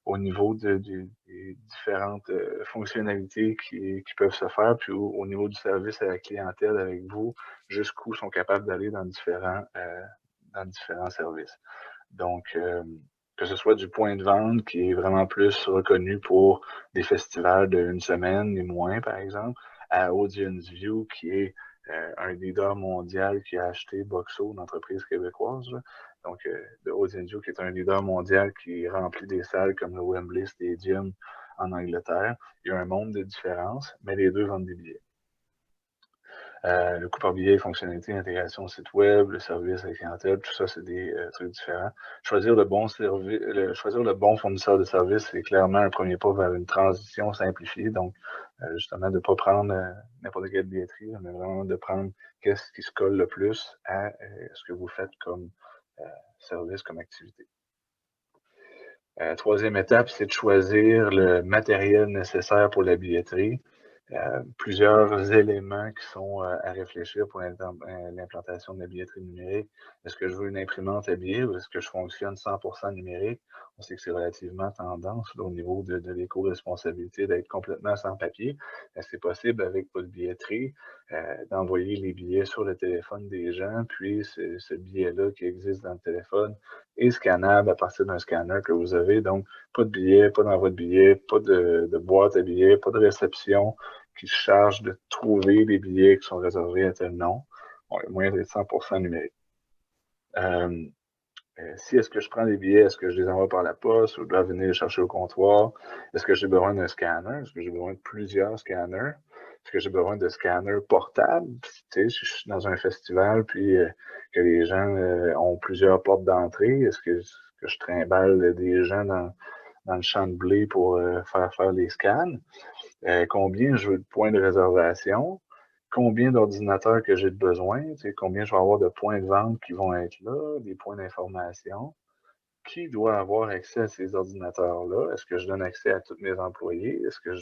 au niveau des différentes fonctionnalités qui peuvent se faire, puis au niveau du service à la clientèle avec vous, jusqu'où sont capables d'aller dans différents services. Donc, que ce soit du point de vente qui est vraiment plus reconnu pour des festivals d'une semaine et moins, par exemple, à AudienceView qui est un leader mondial qui a acheté Boxo, une entreprise québécoise, là. Donc, de Audio, qui est un leader mondial qui remplit des salles comme le Wembley Stadium en Angleterre. Il y a un monde de différences, mais les deux vendent des billets. Le coût par billet, fonctionnalité, intégration au site web, le service à la clientèle, tout ça, c'est des trucs différents. Choisir le bon fournisseur de service, c'est clairement un premier pas vers une transition simplifiée. Donc, justement, de ne pas prendre n'importe quelle billetterie, mais vraiment de prendre qu'est-ce qui se colle le plus à ce que vous faites comme service, comme activité. Troisième étape, c'est de choisir le matériel nécessaire pour la billetterie. Plusieurs éléments qui sont à réfléchir pour l'implantation de la billetterie numérique. Est-ce que je veux une imprimante à billets ou est-ce que je fonctionne 100% numérique? On sait que c'est relativement tendance là, au niveau de l'éco-responsabilité d'être complètement sans papier. C'est possible avec votre billetterie d'envoyer les billets sur le téléphone des gens, puis ce billet-là qui existe dans le téléphone est scannable à partir d'un scanner que vous avez. Donc, pas de billet, pas d'envoi de billets, pas de boîte à billets, pas de réception qui se charge de trouver les billets qui sont réservés à tel nom. On a moyen d'être 100% numérique. Si est-ce que je prends les billets, est-ce que je les envoie par la poste ou je dois venir les chercher au comptoir? Est-ce que j'ai besoin d'un scanner? Est-ce que j'ai besoin de plusieurs scanners? Est-ce que j'ai besoin de scanners portables? Tu sais, si je suis dans un festival puis que les gens ont plusieurs portes d'entrée, est-ce que je trimballe des gens dans le champ de blé pour faire les scans? Combien je veux de points de réservation? Combien d'ordinateurs que j'ai besoin, tu sais, combien je vais avoir de points de vente qui vont être là, des points d'information. Qui doit avoir accès à ces ordinateurs-là? Est-ce que je donne accès à tous mes employés? Est-ce que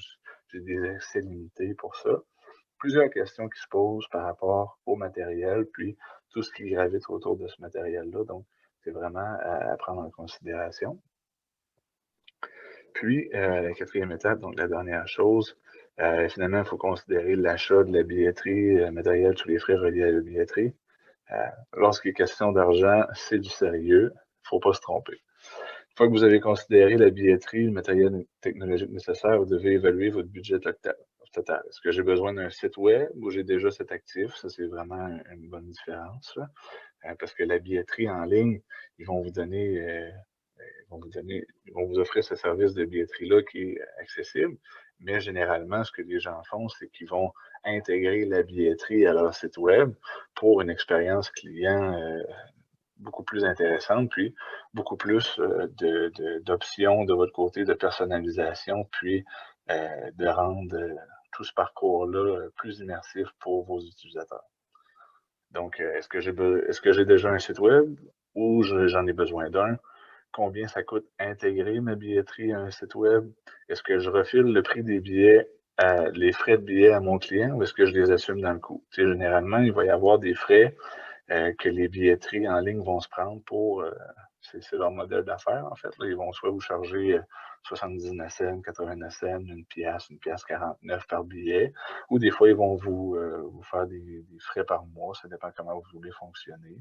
j'ai des accès limités pour ça? Plusieurs questions qui se posent par rapport au matériel, puis tout ce qui gravite autour de ce matériel-là. Donc, c'est vraiment à prendre en considération. Puis, la quatrième étape, donc la dernière chose, finalement, il faut considérer l'achat de la billetterie, matériel, tous les frais reliés à la billetterie. Lorsqu'il est question d'argent, c'est du sérieux. Il ne faut pas se tromper. Une fois que vous avez considéré la billetterie, le matériel technologique nécessaire, vous devez évaluer votre budget total. Est-ce que j'ai besoin d'un site web ou j'ai déjà cet actif? Ça, c'est vraiment une bonne différence. Parce que la billetterie en ligne, ils vont vous donner... ils vont vous offrir ce service de billetterie-là qui est accessible, mais généralement, ce que les gens font, c'est qu'ils vont intégrer la billetterie à leur site web pour une expérience client beaucoup plus intéressante, puis beaucoup plus d'options de votre côté, de personnalisation, puis de rendre tout ce parcours-là plus immersif pour vos utilisateurs. Donc, est-ce que j'ai déjà un site web ou j'en ai besoin d'un? Combien ça coûte intégrer ma billetterie à un site web? Est-ce que je refile le prix des billets, les frais de billets à mon client ou est-ce que je les assume dans le coût? Tu sais, généralement, il va y avoir des frais que les billetteries en ligne vont se prendre pour... c'est leur modèle d'affaires, en fait. Là, ils vont soit vous charger 79 cents, 89 cents, une pièce 49 par billet, ou des fois, ils vont vous faire des frais par mois. Ça dépend comment vous voulez fonctionner.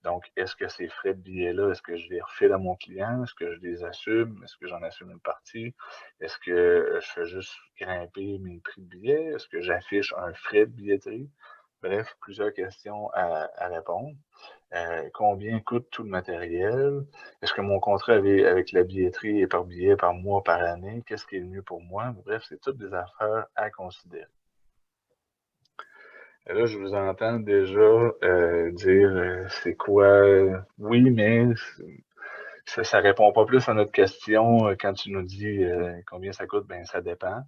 Donc, est-ce que ces frais de billets-là, est-ce que je les refile à mon client? Est-ce que je les assume? Est-ce que j'en assume une partie? Est-ce que je fais juste grimper mes prix de billets? Est-ce que j'affiche un frais de billetterie? Bref, plusieurs questions à répondre. Combien coûte tout le matériel? Est-ce que mon contrat avec la billetterie est par billet, par mois, par année? Qu'est-ce qui est le mieux pour moi? Bref, c'est toutes des affaires à considérer. Et là, je vous entends déjà dire c'est quoi? Oui, mais ça répond pas plus à notre question quand tu nous dis combien ça coûte. Ben, ça dépend.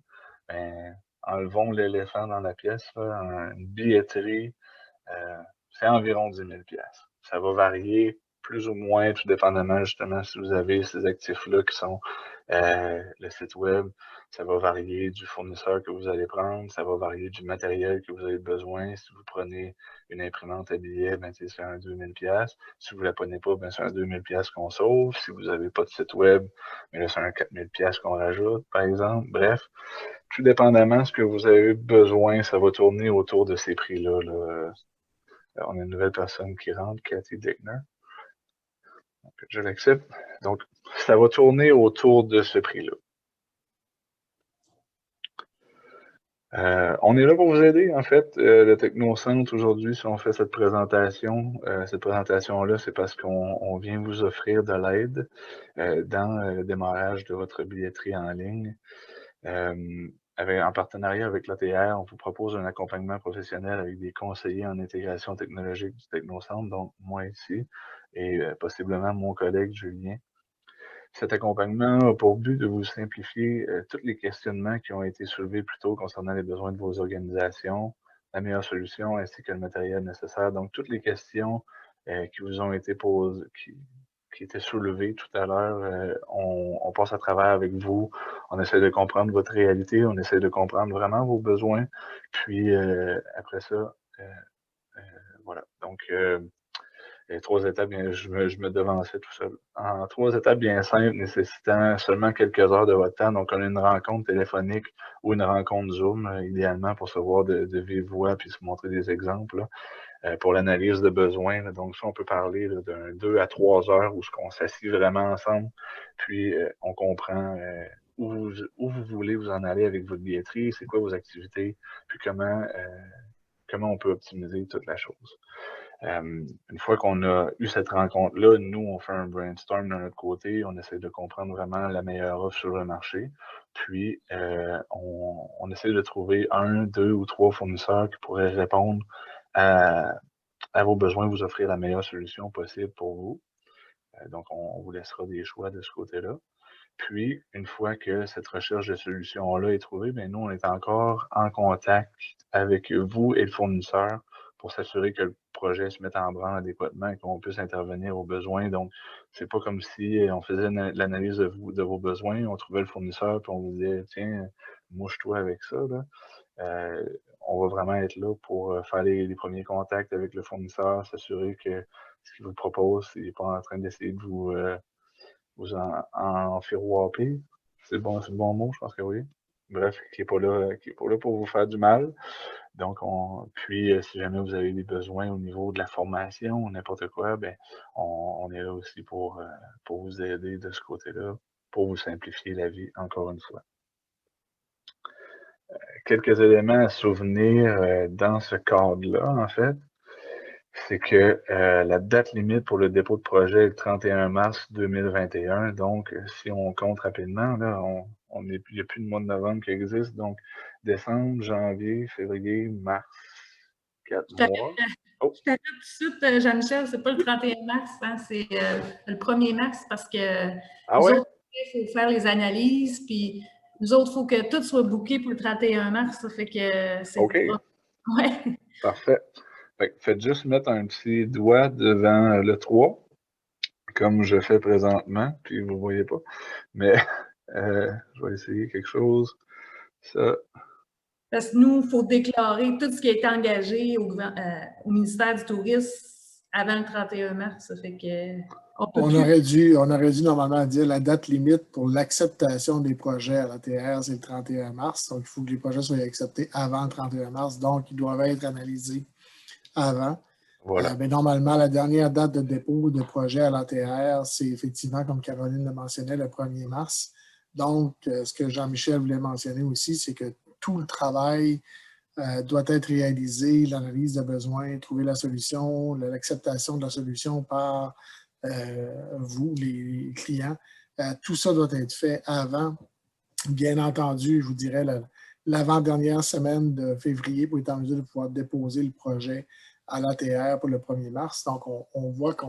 Ben, enlevons l'éléphant dans la pièce. Là, une billetterie, c'est environ 10 000 $. Ça va varier plus ou moins, tout dépendamment justement si vous avez ces actifs-là qui sont le site web. Ça va varier du fournisseur que vous allez prendre, ça va varier du matériel que vous avez besoin. Si vous prenez une imprimante à billets, ben, c'est un 2 000 $. Si vous ne la prenez pas, ben, c'est un 2 000 $ qu'on sauve. Si vous n'avez pas de site web, ben, c'est un 4 000 $ qu'on rajoute, par exemple. Bref, tout dépendamment de ce que vous avez besoin, ça va tourner autour de ces prix-là. Là. On a une nouvelle personne qui rentre, Cathy Dickner. Donc, je l'accepte. Donc, ça va tourner autour de ce prix-là. On est là pour vous aider, en fait. Le Technocentre, aujourd'hui, si on fait cette présentation-là, c'est parce qu'on vient vous offrir de l'aide dans le démarrage de votre billetterie en ligne. En partenariat avec l'ATR, on vous propose un accompagnement professionnel avec des conseillers en intégration technologique du Technocentre, donc moi ici, et possiblement mon collègue Julien. Cet accompagnement a pour but de vous simplifier tous les questionnements qui ont été soulevés plus tôt concernant les besoins de vos organisations, la meilleure solution ainsi que le matériel nécessaire. Donc, toutes les questions qui vous ont été posées, qui étaient soulevées tout à l'heure, on passe à travers avec vous. On essaie de comprendre votre réalité, on essaie de comprendre vraiment vos besoins. Puis, après ça, voilà. Donc, 3 étapes, je me devançais tout seul. En 3 étapes bien simples, nécessitant seulement quelques heures de votre temps. Donc, on a une rencontre téléphonique ou une rencontre Zoom, idéalement, pour se voir de vive voix puis se montrer des exemples là, pour l'analyse de besoins. Là. Donc, ça, on peut parler d'un 2 à 3 heures où on s'assied vraiment ensemble, puis on comprend où vous voulez vous en aller avec votre billetterie, c'est quoi vos activités, puis comment on peut optimiser toute la chose. Une fois qu'on a eu cette rencontre-là, nous, on fait un brainstorm de notre côté, on essaie de comprendre vraiment la meilleure offre sur le marché, puis on essaie de trouver 1, 2 ou 3 fournisseurs qui pourraient répondre à vos besoins, vous offrir la meilleure solution possible pour vous. Donc, on vous laissera des choix de ce côté-là. Puis, une fois que cette recherche de solution-là est trouvée, bien, nous, on est encore en contact avec vous et le fournisseur pour s'assurer que le projet se mette en branle adéquatement et qu'on puisse intervenir aux besoins. Donc, c'est pas comme si on faisait l'analyse de vos besoins, on trouvait le fournisseur puis on vous disait, tiens, mouche-toi avec ça, là. On va vraiment être là pour faire les premiers contacts avec le fournisseur, s'assurer que ce qu'il vous propose, il n'est pas en train d'essayer de vous en firouaper. C'est le bon mot, je pense que oui. Bref, qui n'est pas là pour vous faire du mal. Donc, puis, si jamais vous avez des besoins au niveau de la formation ou n'importe quoi, ben, on est là aussi pour vous aider de ce côté-là, pour vous simplifier la vie, encore une fois. Quelques éléments à souvenir dans ce cadre-là, en fait, c'est que la date limite pour le dépôt de projet est le 31 mars 2021. Donc, si on compte rapidement, là, il n'y a plus de mois de novembre qui existe. Donc, décembre, janvier, février, mars, 4 mois. Je t'arrête tout de suite, Jean-Michel, c'est pas le 31 mars, hein, c'est le 1er mars parce que nous autres, il faut faire les analyses, puis nous autres, il faut que tout soit booké pour le 31 mars. Ça fait que c'est OK. Ouais. Parfait. Faites juste mettre un petit doigt devant le 3, comme je fais présentement, puis vous ne voyez pas. Mais je vais essayer quelque chose. Ça. Parce que nous, il faut déclarer tout ce qui a été engagé au ministère du Tourisme avant le 31 mars. Ça fait que on aurait dû normalement dire la date limite pour l'acceptation des projets à l'ATR, c'est le 31 mars. Donc, il faut que les projets soient acceptés avant le 31 mars. Donc, ils doivent être analysés avant. Voilà. Mais normalement, la dernière date de dépôt de projet à l'ATR, c'est effectivement, comme Caroline le mentionnait, le 1er mars. Donc, ce que Jean-Michel voulait mentionner aussi, c'est que tout le travail doit être réalisé, l'analyse de besoins, trouver la solution, l'acceptation de la solution par vous, les clients. Tout ça doit être fait avant. Bien entendu, je vous dirais l'avant-dernière semaine de février pour être en mesure de pouvoir déposer le projet à l'ATR pour le 1er mars. Donc, on voit que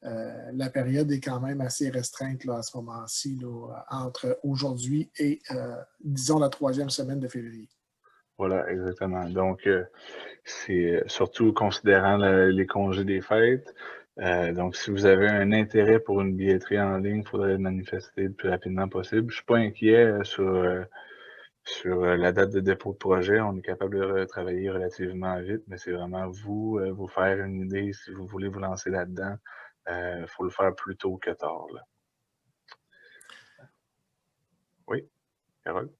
la période est quand même assez restreinte là, à ce moment-ci, entre aujourd'hui et, disons, la 3e semaine de février. Voilà, exactement. Donc, c'est surtout considérant les congés des fêtes. Donc, si vous avez un intérêt pour une billetterie en ligne, il faudrait le manifester le plus rapidement possible. Je ne suis pas inquiet sur la date de dépôt de projet. On est capable de travailler relativement vite, mais c'est vraiment vous faire une idée si vous voulez vous lancer là-dedans. Il faut le faire plus tôt que tard. Là. Oui, Carole?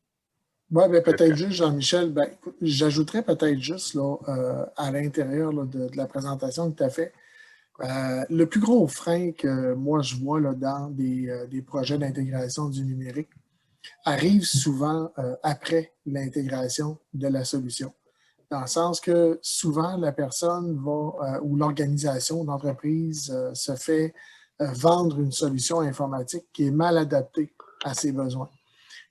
Oui, bien, peut-être juste, Jean-Michel, j'ajouterais peut-être juste là, à l'intérieur de la présentation que tu as fait, le plus gros frein que moi je vois là, dans des projets d'intégration du numérique, arrive souvent après l'intégration de la solution. Dans le sens que souvent, la personne va, ou l'organisation, l'entreprise se fait vendre une solution informatique qui est mal adaptée à ses besoins.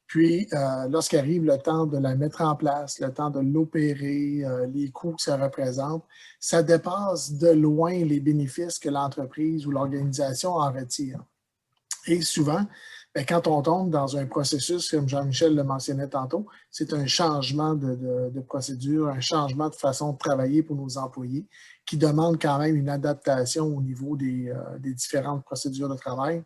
Puis, lorsqu'arrive le temps de la mettre en place, le temps de l'opérer, les coûts que ça représente, ça dépasse de loin les bénéfices que l'entreprise ou l'organisation en retire. Et souvent, bien, quand on tombe dans un processus, comme Jean-Michel le mentionnait tantôt, c'est un changement de procédure, un changement de façon de travailler pour nos employés qui demande quand même une adaptation au niveau des différentes procédures de travail.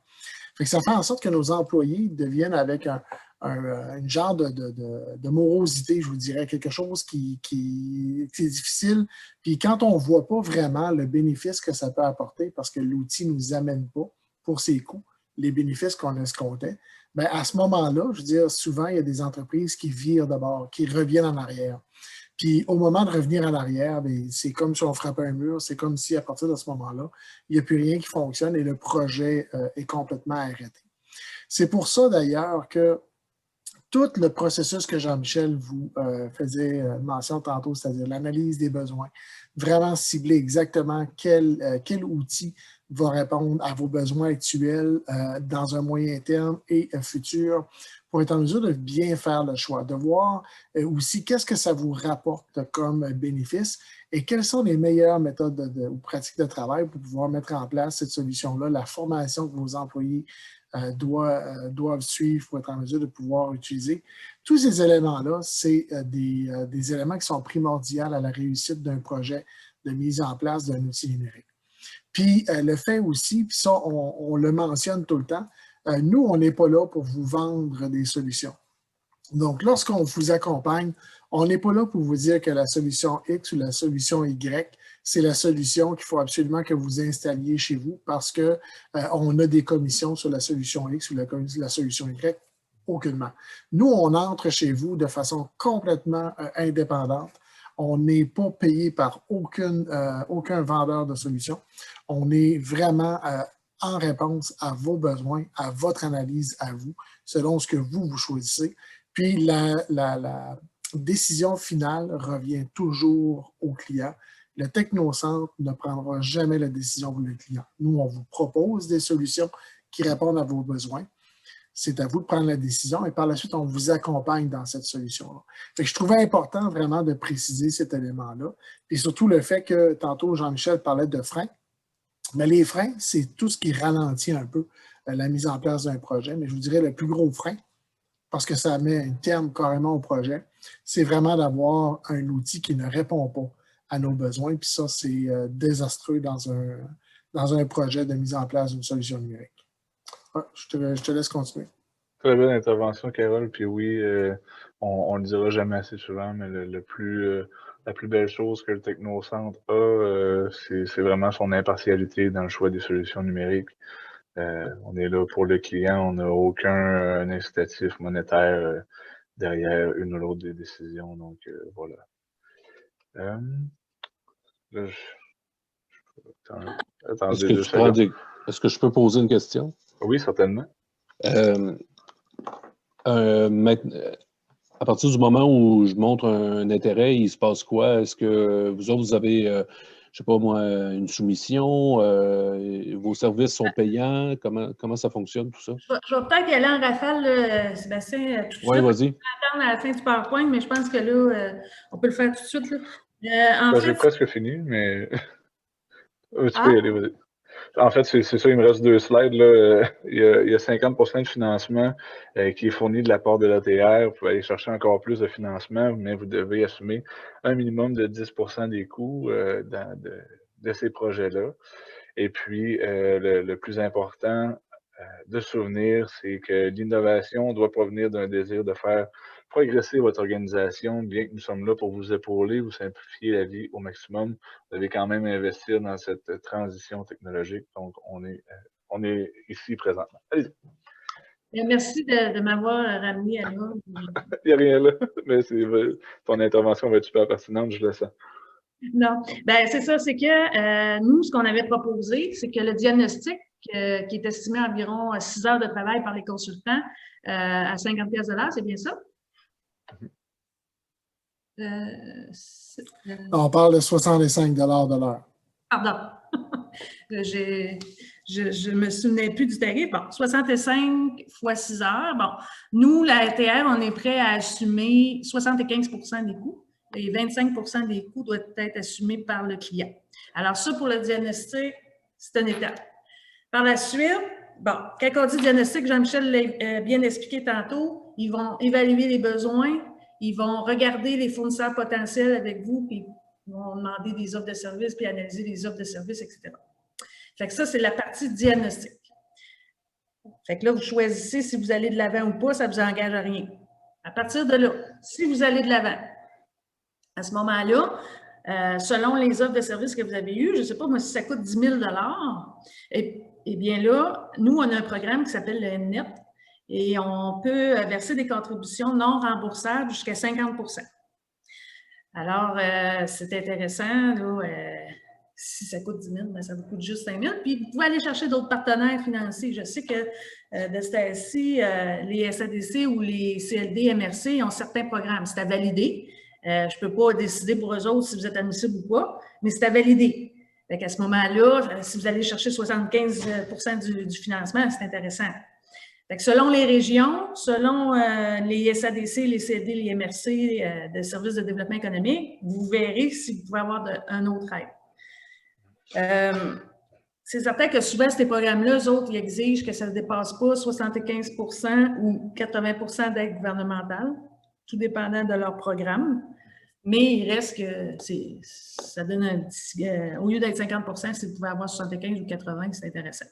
Fait que ça fait en sorte que nos employés deviennent avec un genre de morosité, je vous dirais, quelque chose qui est difficile. Puis quand on ne voit pas vraiment le bénéfice que ça peut apporter, parce que l'outil ne nous amène pas pour ses coûts, les bénéfices qu'on escomptait, bien, à ce moment-là, je veux dire, souvent, il y a des entreprises qui virent d'abord, qui reviennent en arrière. Puis au moment de revenir en arrière, c'est comme si on frappait un mur, c'est comme si à partir de ce moment-là, il n'y a plus rien qui fonctionne et le projet est complètement arrêté. C'est pour ça d'ailleurs que tout le processus que Jean-Michel vous faisait mention tantôt, c'est-à-dire l'analyse des besoins, vraiment cibler exactement quel outil va répondre à vos besoins actuels dans un moyen terme et futur pour être en mesure de bien faire le choix, de voir aussi qu'est-ce que ça vous rapporte comme bénéfice et quelles sont les meilleures méthodes ou pratiques de travail pour pouvoir mettre en place cette solution-là, la formation que vos employés doivent suivre pour être en mesure de pouvoir utiliser. Tous ces éléments-là, c'est des éléments qui sont primordiaux à la réussite d'un projet de mise en place d'un outil numérique. Puis le fait aussi, puis ça, on le mentionne tout le temps, nous, on n'est pas là pour vous vendre des solutions. Donc, lorsqu'on vous accompagne, on n'est pas là pour vous dire que la solution X ou la solution Y, c'est la solution qu'il faut absolument que vous installiez chez vous parce qu'on a des commissions sur la solution X ou la solution Y. Aucunement. Nous, on entre chez vous de façon complètement indépendante. On n'est pas payé par aucun vendeur de solutions. On est vraiment en réponse à vos besoins, à votre analyse à vous, selon ce que vous choisissez. Puis la décision finale revient toujours au client. Le Technocentre ne prendra jamais la décision pour le client. Nous, on vous propose des solutions qui répondent à vos besoins. C'est à vous de prendre la décision et par la suite, on vous accompagne dans cette solution-là. Fait que je trouvais important vraiment de préciser cet élément-là. Et surtout le fait que, tantôt, Jean-Michel parlait de freins. Mais les freins, c'est tout ce qui ralentit un peu la mise en place d'un projet. Mais je vous dirais le plus gros frein, parce que ça met un terme carrément au projet, c'est vraiment d'avoir un outil qui ne répond pas à nos besoins. Puis ça, c'est désastreux dans un projet de mise en place d'une solution numérique. Ouais, je te laisse continuer. Très belle intervention, Carole. Puis oui, on ne le dira jamais assez souvent, mais la plus belle chose que le Technocentre a, c'est vraiment son impartialité dans le choix des solutions numériques. On est là pour le client, on n'a aucun incitatif monétaire derrière une ou l'autre des décisions. Donc, voilà. Là, Est-ce que je peux poser une question? Oui, certainement. À partir du moment où je montre un intérêt, il se passe quoi? Est-ce que vous autres, vous avez, je ne sais pas moi, une soumission? Vos services sont payants? Comment ça fonctionne, tout ça? Je vais peut-être y aller en rafale, là, Sébastien, tout de suite. Oui, vas-y. On va attendre à la fin du PowerPoint, mais je pense que là, on peut le faire tout de suite. J'ai presque fini, mais tu peux y aller, vas-y. En fait, c'est ça, il me reste 2 slides. Là. Il y a 50% de financement qui est fourni de la part de l'ATR. Vous pouvez aller chercher encore plus de financement, mais vous devez assumer un minimum de 10% des coûts de ces projets-là. Et puis, le plus important de souvenir, c'est que l'innovation doit provenir d'un désir de faire progresser votre organisation, bien que nous sommes là pour vous épauler, vous simplifier la vie au maximum. Vous devez quand même investir dans cette transition technologique. Donc, on est ici présentement. Allez-y. Merci de m'avoir ramené à l'ordre. Il n'y a rien là, mais ton intervention va être super pertinente, je le sens. Non, ben c'est ça, c'est que nous, ce qu'on avait proposé, c'est que le diagnostic qui est estimé à environ 6 heures de travail par les consultants à 50 $ de l'heure, c'est bien ça? On parle de 65 $ de l'heure. Pardon. Je me souvenais plus du tarif. Bon, 65 fois 6 heures. Bon, nous, la RTR, on est prêt à assumer 75 % des coûts et 25 % des coûts doivent être assumés par le client. Alors ça, pour le diagnostic, c'est une étape. Par la suite, bon, quand on dit diagnostic, Jean-Michel l'a bien expliqué tantôt, ils vont évaluer les besoins, ils vont regarder les fournisseurs potentiels avec vous, puis ils vont demander des offres de services, puis analyser les offres de services, etc. Fait que ça, c'est la partie diagnostic. Fait que là, vous choisissez si vous allez de l'avant ou pas, ça ne vous engage à rien. À partir de là, si vous allez de l'avant, à ce moment-là, selon les offres de services que vous avez eues, je ne sais pas moi si ça coûte 10 000 $, eh bien là, nous, on a un programme qui s'appelle le MNET et on peut verser des contributions non remboursables jusqu'à 50 %. Alors, c'est intéressant, là, si ça coûte 10 000, bien, ça vous coûte juste 5 000. Puis, vous pouvez aller chercher d'autres partenaires financiers. Je sais que de ce temps-ci, les SADC ou les CLD, MRC ont certains programmes. C'est à valider. Je ne peux pas décider pour eux autres si vous êtes admissible ou pas, mais c'est à valider. À ce moment-là, si vous allez chercher 75 % du financement, c'est intéressant. Fait que selon les régions, selon les SADC, les CLD, les MRC de services de développement économique, vous verrez si vous pouvez avoir un autre aide. C'est certain que souvent, ces programmes-là, eux autres, ils exigent que ça ne dépasse pas 75 % ou 80 % d'aide gouvernementale, tout dépendant de leur programme. Mais il reste que ça donne un petit... au lieu d'être 50 %, si vous pouvez avoir 75 ou 80, c'est intéressant.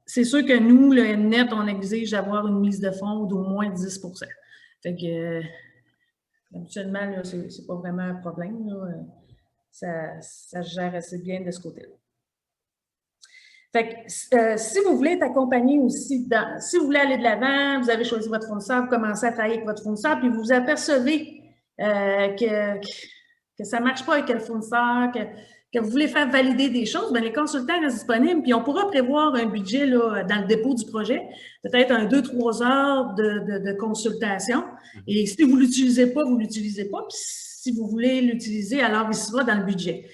C'est sûr que nous, le MNET, on exige d'avoir une mise de fonds d'au moins 10 %. Fait que, habituellement, là, c'est pas vraiment un problème, là. Ça se gère assez bien de ce côté-là. Fait que, si vous voulez être accompagné aussi, si vous voulez aller de l'avant, vous avez choisi votre fournisseur, vous commencez à travailler avec votre fournisseur, puis vous apercevez que ça ne marche pas avec le fournisseur, que vous voulez faire valider des choses, bien, les consultants restent disponibles, puis on pourra prévoir un budget là, dans le dépôt du projet, peut-être 2-3 heures de consultation. Et si vous ne l'utilisez pas, vous ne l'utilisez pas. Puis si vous voulez l'utiliser, alors il sera dans le budget.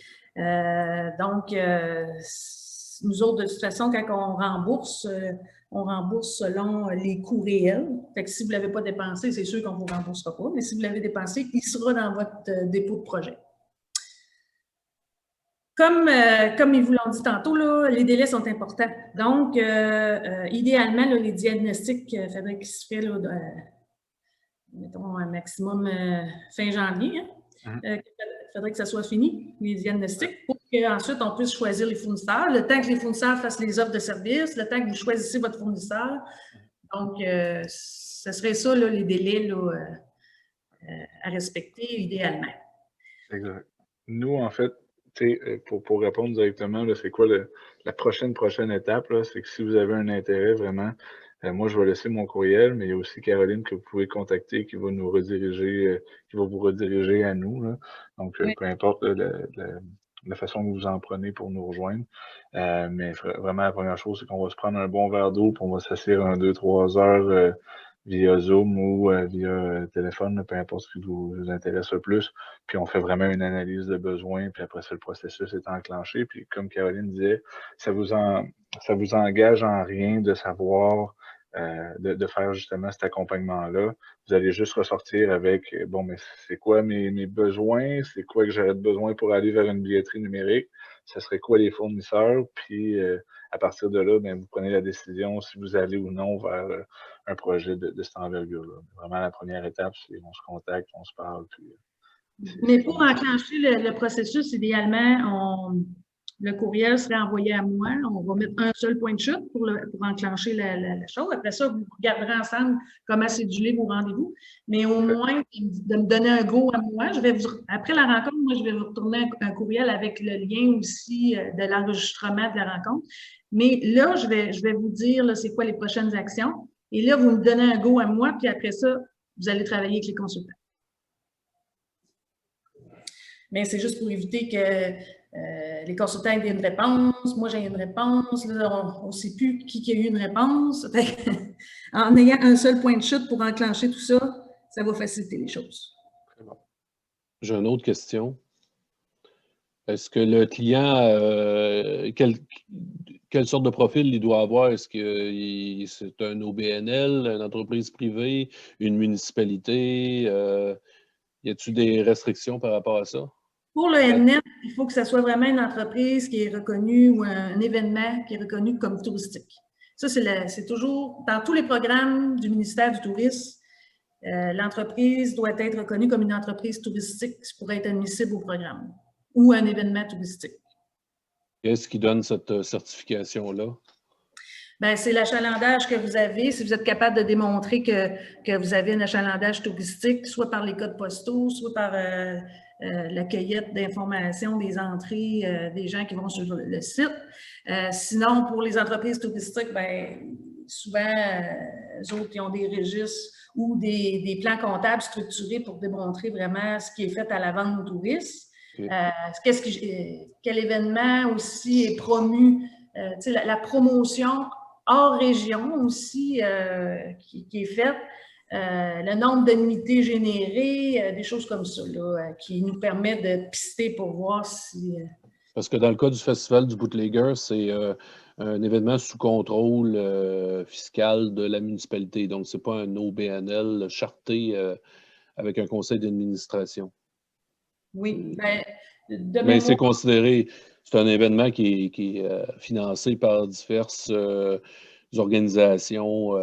Donc, nous autres, de toute façon, quand on rembourse selon les coûts réels. Fait que si vous ne l'avez pas dépensé, c'est sûr qu'on ne vous remboursera pas. Mais si vous l'avez dépensé, il sera dans votre dépôt de projet. Comme ils vous l'ont dit tantôt, là, les délais sont importants. Donc, idéalement, là, les diagnostics, il faudrait qu'ils se fassent, là, mettons, un maximum fin janvier. Hein? Il faudrait que ça soit fini, les diagnostics, pour qu'ensuite on puisse choisir les fournisseurs. Le temps que les fournisseurs fassent les offres de services, le temps que vous choisissez votre fournisseur. Donc, ce serait ça, là, les délais là, à respecter idéalement. Exact. Nous, en fait, pour répondre directement, c'est quoi la prochaine étape? C'est que si vous avez un intérêt vraiment, moi, je vais laisser mon courriel, mais il y a aussi Caroline que vous pouvez contacter qui va nous rediriger, qui va vous rediriger à nous. Là. Donc, oui. Peu importe la façon que vous en prenez pour nous rejoindre. Mais vraiment, la première chose, c'est qu'on va se prendre un bon verre d'eau, puis on va s'asseoir 2-3 heures via Zoom ou via téléphone, peu importe ce qui vous intéresse le plus. Puis on fait vraiment une analyse de besoins, puis après ça, le processus est enclenché. Puis comme Caroline disait, ça vous engage en rien de savoir, de faire justement cet accompagnement-là. Vous allez juste ressortir avec, bon, mais c'est quoi mes besoins? C'est quoi que j'aurais besoin pour aller vers une billetterie numérique? Ce serait quoi les fournisseurs? Puis à partir de là, bien, vous prenez la décision si vous allez ou non vers un projet de cette envergure-là. Vraiment, la première étape, c'est on se contacte, on se parle. Puis, mais pour enclencher le processus, idéalement, le courriel serait envoyé à moi. On va mettre un seul point de chute pour enclencher la chose. Après ça, vous regarderez ensemble comment céduler vos rendez-vous. Mais au moins, de me donner un go à moi. Après la rencontre, moi, je vais vous retourner un courriel avec le lien aussi de l'enregistrement de la rencontre. Mais là, je vais vous dire c'est quoi les prochaines actions. Et là, vous me donnez un go à moi, puis après ça, vous allez travailler avec les consultants. Mais c'est juste pour éviter que les consultants avaient une réponse, moi j'ai une réponse, là, on ne sait plus qui a eu une réponse. En ayant un seul point de chute pour enclencher tout ça, ça va faciliter les choses. J'ai une autre question. Est-ce que le client, quelle sorte de profil il doit avoir? Est-ce que c'est un OBNL, une entreprise privée, une municipalité? Y a-t-il des restrictions par rapport à ça? Pour le NNET, il faut que ça soit vraiment une entreprise qui est reconnue ou un événement qui est reconnu comme touristique. Ça, c'est toujours, dans tous les programmes du ministère du Tourisme, l'entreprise doit être reconnue comme une entreprise touristique pour être admissible au programme ou un événement touristique. Qu'est-ce qui donne cette certification-là? Bien, c'est l'achalandage que vous avez. Si vous êtes capable de démontrer que vous avez un achalandage touristique, soit par les codes postaux, soit par la cueillette d'informations des entrées des gens qui vont sur le site. Sinon, pour les entreprises touristiques, bien, souvent, eux autres, ils ont des registres ou des plans comptables structurés pour démontrer vraiment ce qui est fait à la vente aux touristes. Quel événement aussi est promu, la promotion hors région aussi qui est faite, le nombre de nuitées générées, des choses comme ça, là, qui nous permet de pister pour voir si... Parce que dans le cas du Festival du Bootlegger, c'est un événement sous contrôle fiscal de la municipalité. Donc, ce n'est pas un OBNL charté avec un conseil d'administration. Oui. Mais c'est considéré, c'est un événement qui est financé par diverses organisations,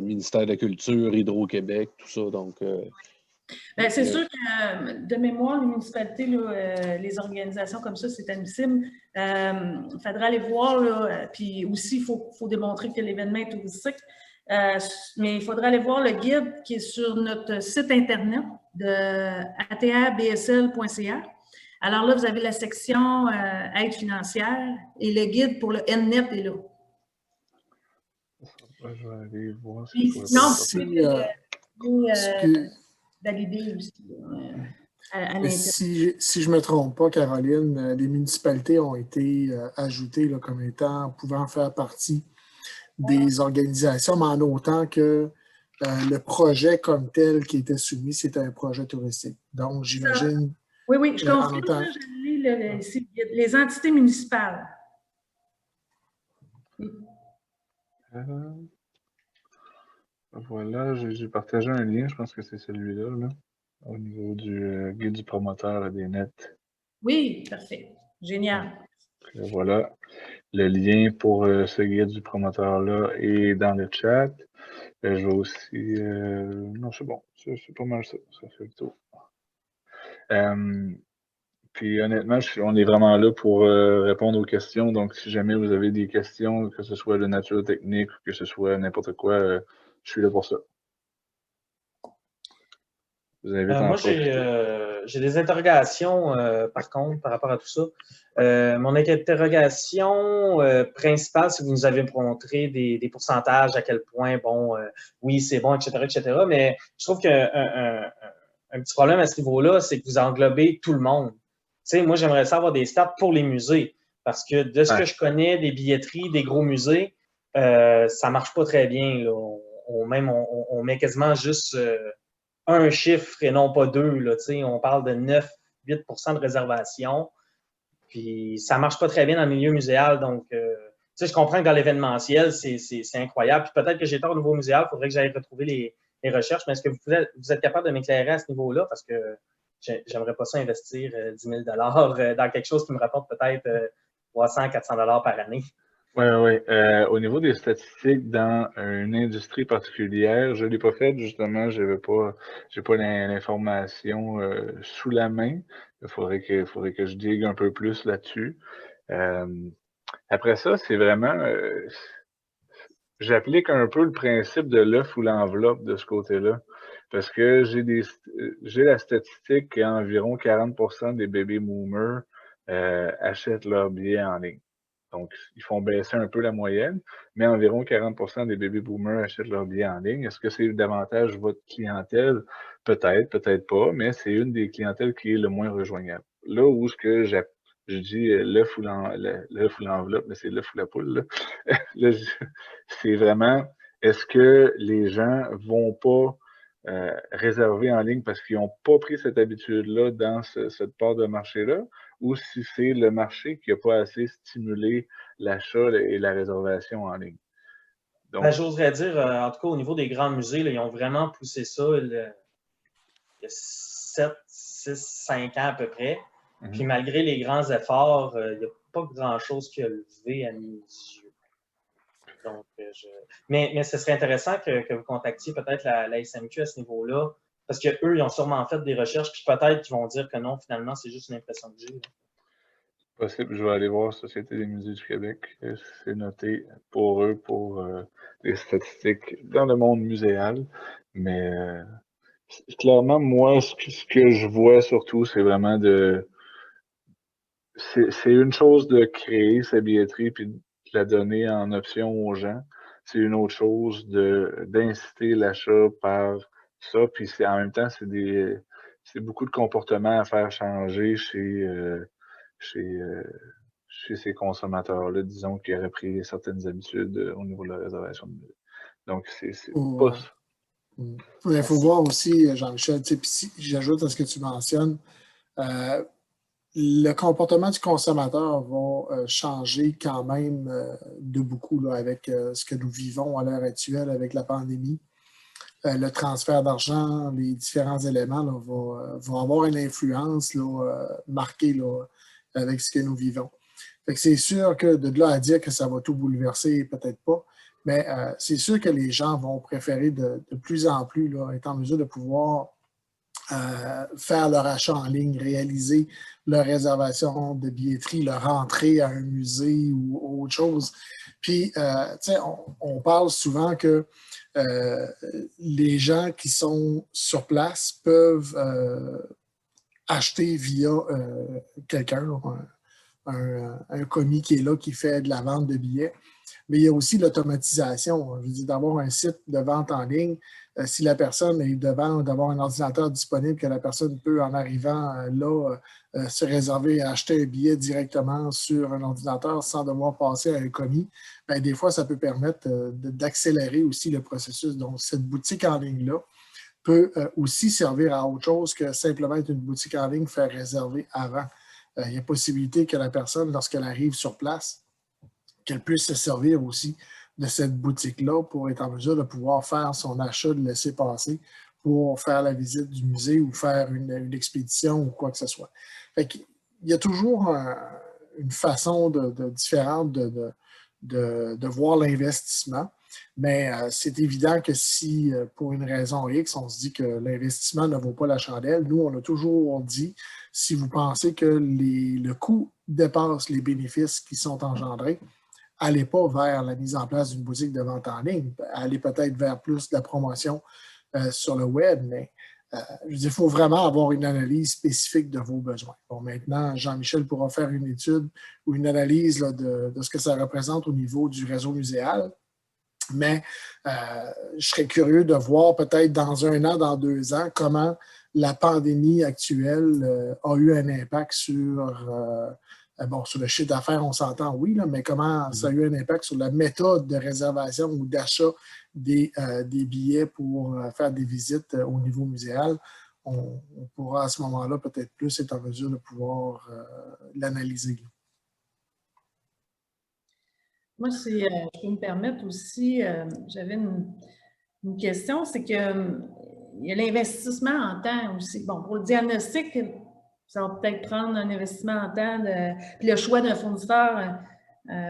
ministère de la Culture, Hydro-Québec, tout ça. Donc, c'est sûr que de mémoire, les municipalités, là, les organisations comme ça, c'est admissible. Il faudra aller voir, là, puis aussi, il faut démontrer que l'événement est touristique. Mais il faudra aller voir le guide qui est sur notre site Internet de atabsl.ca. Alors là, vous avez la section aide financière et le guide pour le NNET est là. Je vais aller voir non, valider aussi. Si je ne me trompe pas, Caroline, les municipalités ont été ajoutées là, comme étant pouvant faire partie des organisations, mais en autant que le projet comme tel qui était soumis, c'était un projet touristique. Donc, j'imagine... Oui, je confirme, les entités municipales. Voilà, j'ai partagé un lien, je pense que c'est celui-là, là, au niveau du guide du promoteur des nets. Oui, parfait. Génial. Voilà, le lien pour ce guide du promoteur-là est dans le chat. Je vais aussi... non, c'est bon, c'est pas mal ça, ça fait le tour. Puis honnêtement, on est vraiment là pour répondre aux questions. Donc, si jamais vous avez des questions, que ce soit de nature technique ou que ce soit n'importe quoi, je suis là pour ça. Vous avez moi, j'ai des interrogations, par contre, par rapport à tout ça. Mon interrogation principale, c'est que vous nous avez montré des pourcentages, à quel point, bon, oui, c'est bon, etc., etc. Mais je trouve qu'un petit problème à ce niveau-là, c'est que vous englobez tout le monde. Tu sais, moi, j'aimerais savoir des stats pour les musées. Parce que de ce que je connais des billetteries, des gros musées, ça ne marche pas très bien, là. On met quasiment juste un chiffre et non pas deux. Là, on parle de 9-8% de réservation. Puis ça ne marche pas très bien dans le milieu muséal. Donc, je comprends que dans l'événementiel, c'est incroyable. Puis peut-être que j'ai tort au niveau muséal, il faudrait que j'aille retrouver les recherches. Mais est-ce que vous êtes capable de m'éclairer à ce niveau-là? Parce que j'aimerais pas ça investir 10 000 $ dans quelque chose qui me rapporte peut-être 300-400 $ par année. Oui. Au niveau des statistiques dans une industrie particulière, je ne l'ai pas fait, justement, j'ai pas l'information sous la main. Il faudrait que je digue un peu plus là-dessus. Après ça, c'est vraiment... j'applique un peu le principe de l'œuf ou l'enveloppe de ce côté-là. Parce que j'ai la statistique qu'environ 40% des baby boomers achètent leurs billets en ligne. Donc, ils font baisser un peu la moyenne, mais environ 40% des baby boomers achètent leurs billets en ligne. Est-ce que c'est davantage votre clientèle? Peut-être, peut-être pas, mais c'est une des clientèles qui est le moins rejoignable. Là où je dis l'œuf ou l'enveloppe, mais c'est l'œuf ou la poule. Là, c'est vraiment, est-ce que les gens vont pas réserver en ligne parce qu'ils n'ont pas pris cette habitude-là dans cette part de marché-là, ou si c'est le marché qui n'a pas assez stimulé l'achat et la réservation en ligne? Donc, ben, j'oserais dire, en tout cas, au niveau des grands musées, là, ils ont vraiment poussé ça il y a 7, 6, 5 ans à peu près. Puis malgré les grands efforts, il n'y a pas grand-chose qui a levé à mes yeux. Donc, mais ce serait intéressant que vous contactiez peut-être la SMQ à ce niveau-là, parce qu'eux, ils ont sûrement fait des recherches, puis peut-être qu'ils vont dire que non, finalement, c'est juste une impression que j'ai. Possible, je vais aller voir Société des musées du Québec. C'est noté pour eux, pour les statistiques dans le monde muséal. Mais clairement, moi, ce que je vois surtout, c'est vraiment c'est une chose de créer sa billetterie puis de la donner en option aux gens. C'est une autre chose d'inciter l'achat par ça. Puis en même temps, c'est beaucoup de comportements à faire changer chez ces consommateurs-là, disons, qui auraient pris certaines habitudes au niveau de la réservation de musée. Donc, c'est pas ça. Il faut voir aussi, Jean-Michel, puis si j'ajoute à ce que tu mentionnes, le comportement du consommateur va changer quand même de beaucoup là, avec ce que nous vivons à l'heure actuelle avec la pandémie. Le transfert d'argent, les différents éléments là, vont avoir une influence là, marquée là, avec ce que nous vivons. Fait que c'est sûr que de là à dire que ça va tout bouleverser, peut-être pas, mais c'est sûr que les gens vont préférer de plus en plus là, être en mesure de pouvoir faire leur achat en ligne, réaliser leur réservation de billetterie, leur entrée à un musée ou autre chose. Puis, on parle souvent que les gens qui sont sur place peuvent acheter via quelqu'un, un commis qui est là, qui fait de la vente de billets. Mais il y a aussi l'automatisation. Je veux dire, d'avoir un site de vente en ligne, si la personne est devant, d'avoir un ordinateur disponible, que la personne peut, en arrivant là, se réserver et acheter un billet directement sur un ordinateur sans devoir passer à un commis, bien, des fois, ça peut permettre d'accélérer aussi le processus. Donc, cette boutique en ligne-là peut aussi servir à autre chose que simplement être une boutique en ligne, faire réserver avant. Il y a possibilité que la personne, lorsqu'elle arrive sur place, qu'elle puisse se servir aussi de cette boutique-là pour être en mesure de pouvoir faire son achat de laisser-passer pour faire la visite du musée ou faire une expédition ou quoi que ce soit. Fait qu'il y a toujours une façon différente de voir l'investissement, mais c'est évident que si, pour une raison X, on se dit que l'investissement ne vaut pas la chandelle, nous, on a toujours dit, si vous pensez que le coût dépasse les bénéfices qui sont engendrés, allez pas vers la mise en place d'une boutique de vente en ligne, allez peut-être vers plus de la promotion sur le web, mais je veux dire, il faut vraiment avoir une analyse spécifique de vos besoins. Bon, maintenant, Jean-Michel pourra faire une étude ou une analyse là, de ce que ça représente au niveau du réseau muséal, mais je serais curieux de voir peut-être dans 1 an, dans 2 ans, comment la pandémie actuelle a eu un impact sur le chiffre d'affaires, on s'entend, oui, là, mais comment ça a eu un impact sur la méthode de réservation ou d'achat des billets pour faire des visites au niveau muséal. On pourra à ce moment-là peut-être plus être en mesure de pouvoir l'analyser. Moi, si je peux me permettre aussi, j'avais une question, c'est qu'il y a l'investissement en temps aussi. Bon, pour le diagnostic, ça va peut-être prendre un investissement en temps, puis le choix d'un fournisseur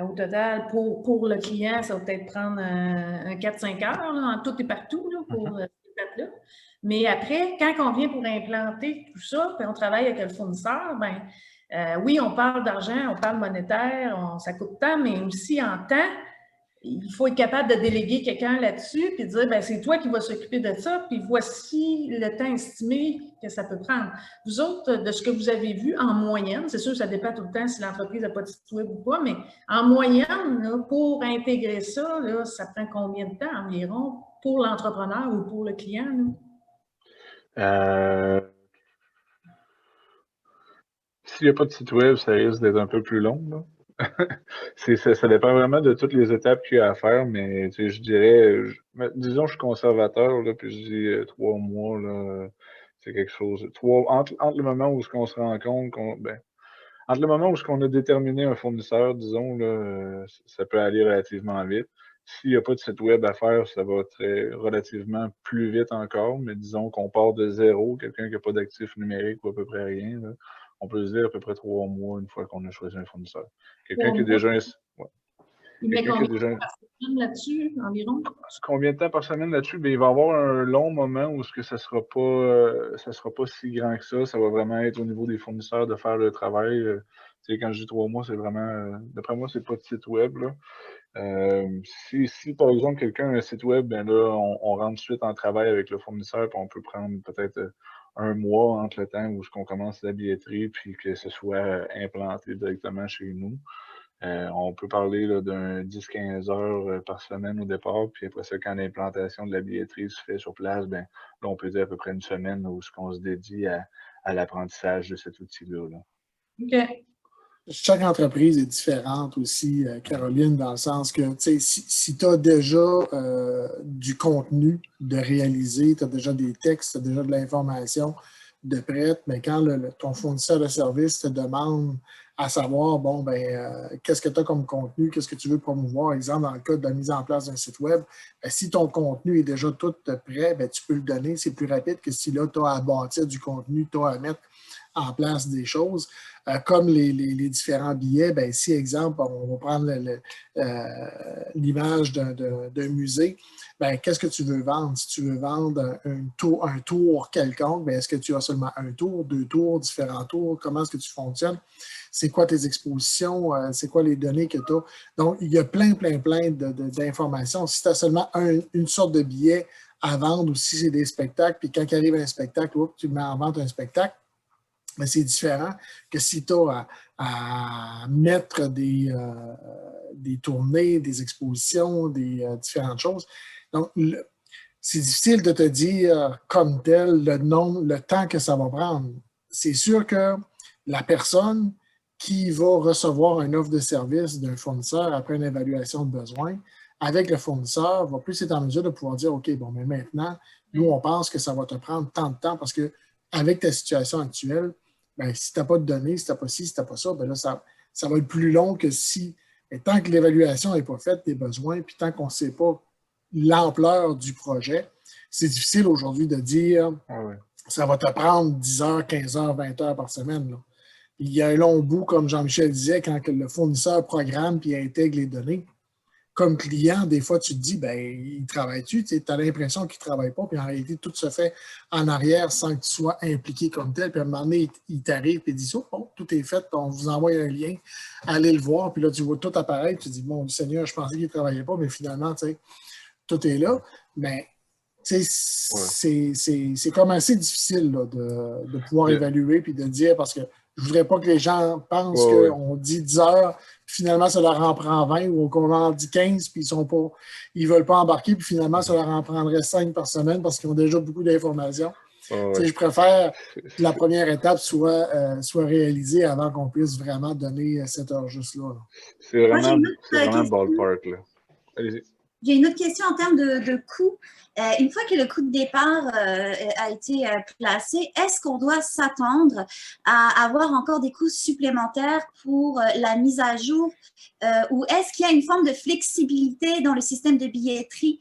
au total pour le client, ça va peut-être prendre un 4-5 heures là, en tout et partout là, pour cette étape-là. Mais après, quand on vient pour implanter tout ça, puis on travaille avec le fournisseur, bien, oui, on parle d'argent, on parle monétaire, ça coûte temps, mais aussi en temps, il faut être capable de déléguer quelqu'un là-dessus puis de dire, bien, c'est toi qui vas s'occuper de ça, puis voici le temps estimé que ça peut prendre. Vous autres, de ce que vous avez vu en moyenne, c'est sûr que ça dépend tout le temps si l'entreprise n'a pas de site web ou pas, mais en moyenne, là, pour intégrer ça, là, ça prend combien de temps environ pour l'entrepreneur ou pour le client? s'il n'y a pas de site web, ça risque d'être un peu plus long, là. Ça dépend vraiment de toutes les étapes qu'il y a à faire, mais tu sais, je dirais, disons, je suis conservateur, là, puis je dis 3 mois, là, c'est quelque chose. Entre le moment où on se rend compte entre le moment où on a déterminé un fournisseur, disons, là, ça peut aller relativement vite. S'il n'y a pas de site web à faire, ça va être relativement plus vite encore, mais disons qu'on part de zéro, quelqu'un qui n'a pas d'actif numérique ou à peu près rien, là, on peut se dire à peu près 3 mois une fois qu'on a choisi un fournisseur. Quelqu'un qui est déjà... Ouais. Il met combien de temps par semaine là-dessus, environ? Combien de temps par semaine là-dessus? Bien, il va y avoir un long moment où ça sera pas si grand que ça. Ça va vraiment être au niveau des fournisseurs de faire le travail. Tu sais, quand je dis 3 mois, c'est vraiment... D'après moi, c'est pas de site web, là. Si par exemple, quelqu'un a un site web, ben là, on rentre tout de suite en travail avec le fournisseur, puis on peut prendre peut-être 1 mois entre le temps où on commence la billetterie, puis que ce soit implanté directement chez nous. On peut parler d'un 10-15 heures par semaine au départ, puis après ça, quand l'implantation de la billetterie se fait sur place, ben là, on peut dire à peu près une semaine où on se dédie à l'apprentissage de cet outil-là. OK. Chaque entreprise est différente aussi, Caroline, dans le sens que si tu as déjà du contenu de réaliser, tu as déjà des textes, tu as déjà de l'information de prête, mais quand ton fournisseur de service te demande à savoir, bon, qu'est-ce que tu as comme contenu, qu'est-ce que tu veux promouvoir, exemple, dans le cas de la mise en place d'un site web, si ton contenu est déjà tout prêt, tu peux le donner, c'est plus rapide que si là, tu as à bâtir du contenu, tu as à mettre en place des choses. Comme les différents billets, si, exemple, on va prendre l'image d'un musée, qu'est-ce que tu veux vendre? Si tu veux vendre un tour quelconque, est-ce que tu as seulement un tour, 2 tours, différents tours? Comment est-ce que tu fonctionnes? C'est quoi tes expositions? C'est quoi les données que tu as? Donc, il y a plein d'informations. Si tu as seulement une sorte de billet à vendre ou si c'est des spectacles, puis quand il arrive un spectacle, tu mets en vente un spectacle, mais c'est différent que si tu as à mettre des tournées, des expositions, des différentes choses. Donc, c'est difficile de te dire comme tel le temps que ça va prendre. C'est sûr que la personne qui va recevoir une offre de service d'un fournisseur après une évaluation de besoin, avec le fournisseur, va plus être en mesure de pouvoir dire, OK, bon, mais maintenant, nous, on pense que ça va te prendre tant de temps parce que avec ta situation actuelle, si tu n'as pas de données, si tu n'as pas ci, si tu n'as pas ça, là, ça va être plus long que si, tant que l'évaluation n'est pas faite des besoins, puis tant qu'on ne sait pas l'ampleur du projet, c'est difficile aujourd'hui de dire ça va te prendre 10 heures, 15 heures, 20 heures par semaine. Là. Il y a un long bout, comme Jean-Michel disait, quand le fournisseur programme puis intègre les données. Comme client, des fois, tu te dis, il travaille-tu? Tu as l'impression qu'il ne travaille pas, puis en réalité, tout se fait en arrière sans que tu sois impliqué comme tel. Puis à un moment donné, il t'arrive et il dit, oh, tout est fait, on vous envoie un lien, allez le voir. Puis là, tu vois tout apparaître, tu te dis, bon, Seigneur, je pensais qu'il ne travaillait pas, mais finalement, tout est là. Mais c'est comme assez difficile là, de pouvoir évaluer puis de dire, parce que je ne voudrais pas que les gens pensent qu'on dit 10 heures, puis finalement, ça leur en prend 20, ou qu'on en dit 15, puis ils ne veulent pas embarquer, puis finalement, ça leur en prendrait 5 par semaine parce qu'ils ont déjà beaucoup d'informations. Je préfère que la première étape soit réalisée avant qu'on puisse vraiment donner cette heure juste-là. C'est vraiment le ballpark. Là. Allez-y. J'ai une autre question en termes de coût. Une fois que le coût de départ a été placé, est-ce qu'on doit s'attendre à avoir encore des coûts supplémentaires pour la mise à jour ou est-ce qu'il y a une forme de flexibilité dans le système de billetterie,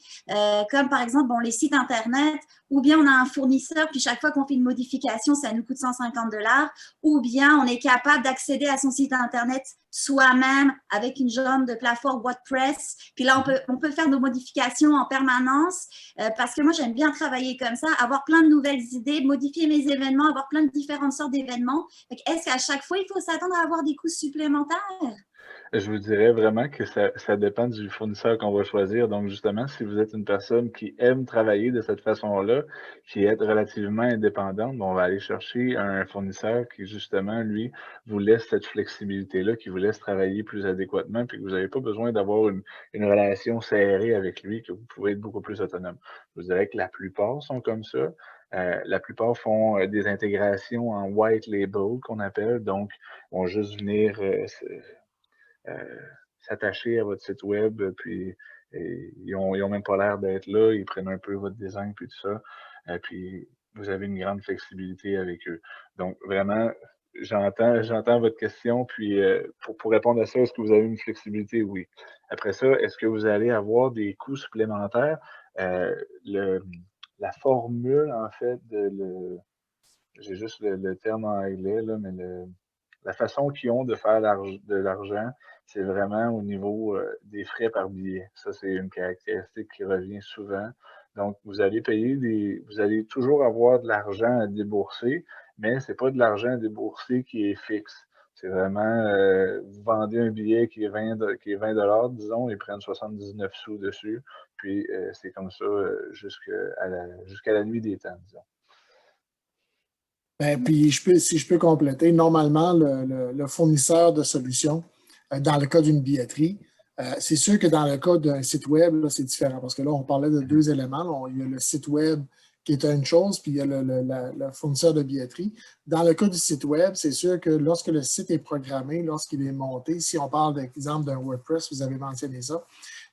comme par exemple les sites Internet, ou bien on a un fournisseur, puis chaque fois qu'on fait une modification, ça nous coûte 150 $, ou bien on est capable d'accéder à son site Internet soi-même avec une genre de plateforme WordPress. Puis là, on peut faire nos modifications en permanence parce que moi, j'aime bien travailler comme ça, avoir plein de nouvelles idées, modifier mes événements, avoir plein de différentes sortes d'événements. Est-ce qu'à chaque fois, il faut s'attendre à avoir des coûts supplémentaires? Je vous dirais vraiment que ça dépend du fournisseur qu'on va choisir. Donc, justement, si vous êtes une personne qui aime travailler de cette façon-là, qui est relativement indépendante, on va aller chercher un fournisseur qui, justement, lui, vous laisse cette flexibilité-là, qui vous laisse travailler plus adéquatement, puis que vous n'avez pas besoin d'avoir une relation serrée avec lui, que vous pouvez être beaucoup plus autonome. Je vous dirais que la plupart sont comme ça. La plupart font des intégrations en white label qu'on appelle, donc ils vont juste venir s'attacher à votre site web, puis ils ont même pas l'air d'être là, ils prennent un peu votre design, puis tout ça, puis vous avez une grande flexibilité avec eux. Donc vraiment, j'entends votre question, puis pour répondre à ça, est-ce que vous avez une flexibilité? Oui. Après ça, est-ce que vous allez avoir des coûts supplémentaires? La formule, en fait, j'ai juste le terme en anglais, là, mais la façon qu'ils ont de faire de l'argent, c'est vraiment au niveau des frais par billet. Ça, c'est une caractéristique qui revient souvent. Donc, vous allez vous allez toujours avoir de l'argent à débourser, mais ce n'est pas de l'argent à débourser qui est fixe. C'est vraiment, vous vendez un billet qui est 20 $, disons, ils prennent 79 sous dessus, puis c'est comme ça jusqu'à la nuit des temps, disons. Ben, puis, si je peux compléter, normalement, le fournisseur de solutions, dans le cas d'une billetterie, c'est sûr que dans le cas d'un site web, c'est différent, parce que là, on parlait de deux éléments. Il y a le site web qui est une chose, puis il y a le fournisseur de billetterie. Dans le cas du site web, c'est sûr que lorsque le site est programmé, lorsqu'il est monté, si on parle d'exemple d'un WordPress, vous avez mentionné ça,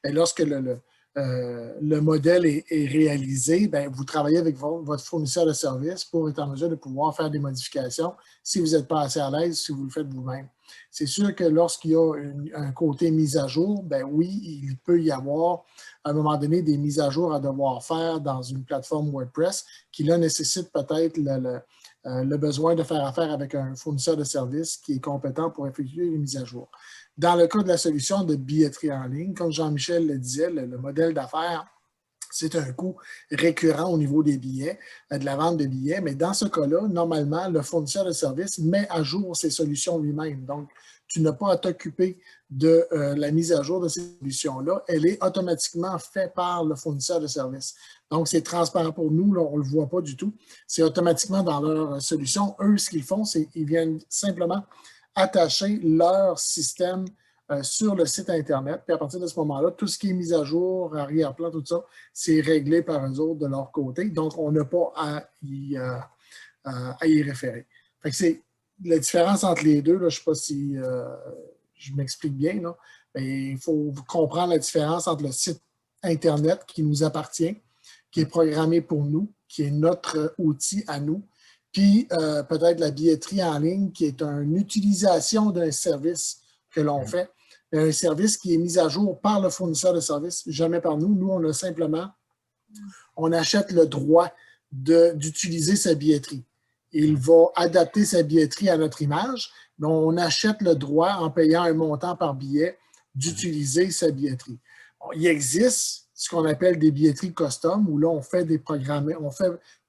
et lorsque le modèle est réalisé, bien, vous travaillez avec votre fournisseur de services pour être en mesure de pouvoir faire des modifications si vous n'êtes pas assez à l'aise, si vous le faites vous-même. C'est sûr que lorsqu'il y a un côté mise à jour, bien oui, il peut y avoir à un moment donné des mises à jour à devoir faire dans une plateforme WordPress qui là nécessite peut-être le besoin de faire affaire avec un fournisseur de services qui est compétent pour effectuer les mises à jour. Dans le cas de la solution de billetterie en ligne, comme Jean-Michel le disait, le modèle d'affaires, c'est un coût récurrent au niveau des billets, de la vente de billets, mais dans ce cas-là, normalement, le fournisseur de services met à jour ses solutions lui-même. Donc, tu n'as pas à t'occuper de la mise à jour de ces solutions-là. Elle est automatiquement faite par le fournisseur de services. Donc, c'est transparent pour nous, là, on ne le voit pas du tout. C'est automatiquement dans leur solution. Eux, ce qu'ils font, c'est qu'ils viennent simplement attacher leur système sur le site Internet. Puis à partir de ce moment-là, tout ce qui est mis à jour, arrière-plan, tout ça, c'est réglé par eux autres de leur côté. Donc, on n'a pas à y référer. Fait que c'est la différence entre les deux, là, je ne sais pas si je m'explique bien, là, mais il faut comprendre la différence entre le site Internet qui nous appartient, qui est programmé pour nous, qui est notre outil à nous, puis peut-être la billetterie en ligne qui est une utilisation d'un service que l'on fait, un service qui est mis à jour par le fournisseur de service, jamais par nous. Nous, on a simplement, on achète le droit d'utiliser sa billetterie. Il va adapter sa billetterie à notre image, mais on achète le droit, en payant un montant par billet, d'utiliser sa billetterie. Il existe ce qu'on appelle des billetteries custom, où là, on fait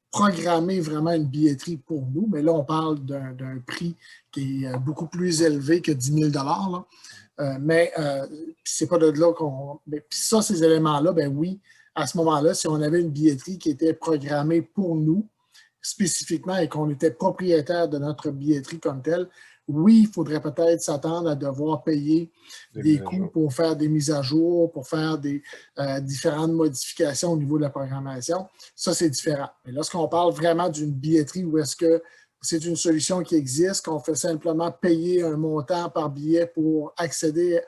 programmer vraiment une billetterie pour nous, mais là, on parle d'un prix qui est beaucoup plus élevé que 10 000 $. Mais c'est pas de là qu'on... Puis ça, ces éléments-là, ben oui, à ce moment-là, si on avait une billetterie qui était programmée pour nous, spécifiquement, et qu'on était propriétaire de notre billetterie comme telle, oui, il faudrait peut-être s'attendre à devoir payer des coûts pour faire des mises à jour, pour faire des différentes modifications au niveau de la programmation. Ça, c'est différent. Mais lorsqu'on parle vraiment d'une billetterie où est-ce que c'est une solution qui existe, qu'on fait simplement payer un montant par billet pour accéder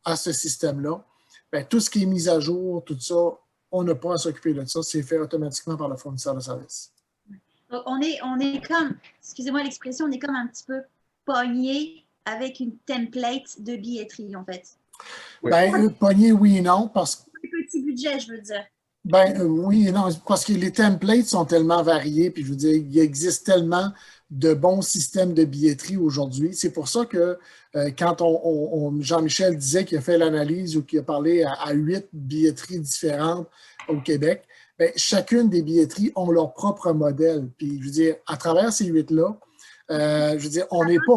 à ce système-là, bien, tout ce qui est mis à jour, tout ça, on n'a pas à s'occuper de ça. C'est fait automatiquement par le fournisseur de service. Donc, on est comme, excusez-moi l'expression, on est comme un petit peu pogné avec une template de billetterie, en fait. Bien, pogné, oui et non, parce que... Petit budget, je veux dire. Ben oui et non, parce que les templates sont tellement variés, puis je veux dire, il existe tellement de bons systèmes de billetterie aujourd'hui. C'est pour ça que quand Jean-Michel disait qu'il a fait l'analyse ou qu'il a parlé à 8 billetteries différentes au Québec, bien, chacune des billetteries ont leur propre modèle. Puis je veux dire, à travers ces 8-là, je veux dire, on n'est pas...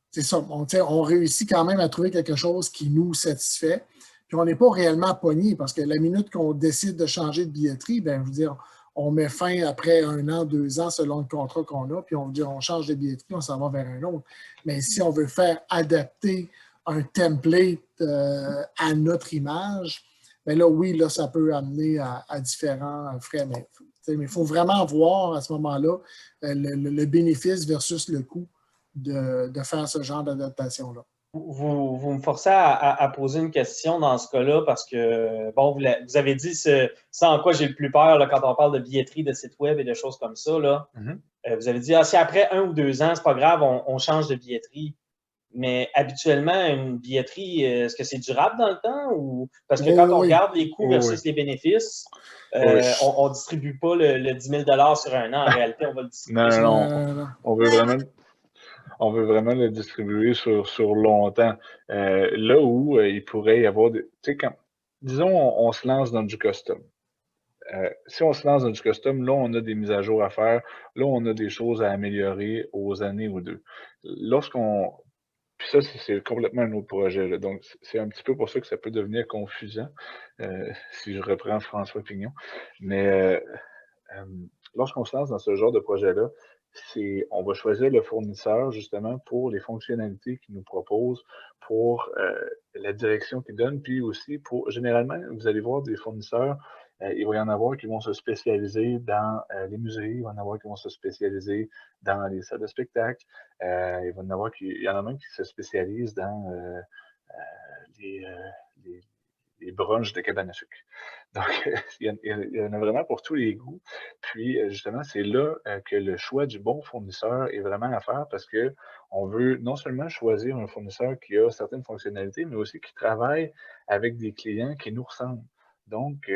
C'est ça, on réussit quand même à trouver quelque chose qui nous satisfait. Puis on n'est pas réellement pogné parce que la minute qu'on décide de changer de billetterie, bien, je veux dire, on met fin après 1 an, 2 ans selon le contrat qu'on a, puis on veut dire on change de billetterie, on s'en va vers un autre. Mais si on veut faire adapter un template à notre image, mais là, oui, là, ça peut amener à différents frais. Mais il faut vraiment voir à ce moment-là le bénéfice versus le coût de faire ce genre d'adaptation-là. Vous me forcez à poser une question dans ce cas-là parce que, bon, vous avez dit ça en quoi j'ai le plus peur là, quand on parle de billetterie, de site web et de choses comme ça. Là. Vous avez dit, si après 1 ou 2 ans, c'est pas grave, on change de billetterie. Mais habituellement, une billetterie, est-ce que c'est durable dans le temps? Ou... Parce que quand on regarde les coûts versus les bénéfices, on ne distribue pas le 10 000 $ sur un an. En réalité, on va le distribuer. Non. On veut vraiment le distribuer sur longtemps. Là où il pourrait y avoir... Tu sais, disons, on se lance dans du custom. Si on se lance dans du custom, là, on a des mises à jour à faire. Là, on a des choses à améliorer aux années ou 2. Puis ça, c'est complètement un autre projet. Là. Donc, c'est un petit peu pour ça que ça peut devenir confusant, si je reprends François Pignon. Mais lorsqu'on se lance dans ce genre de projet-là, on va choisir le fournisseur justement pour les fonctionnalités qu'il nous propose, pour la direction qu'il donne, puis aussi généralement, vous allez voir des fournisseurs, il va y en avoir qui vont se spécialiser dans les musées, il va y en avoir qui vont se spécialiser dans les salles de spectacle, il y en a même qui se spécialisent dans les brunchs de cabane à sucre. Donc, il y en a vraiment pour tous les goûts. Puis, justement, c'est là que le choix du bon fournisseur est vraiment à faire parce qu'on veut non seulement choisir un fournisseur qui a certaines fonctionnalités, mais aussi qui travaille avec des clients qui nous ressemblent. Donc,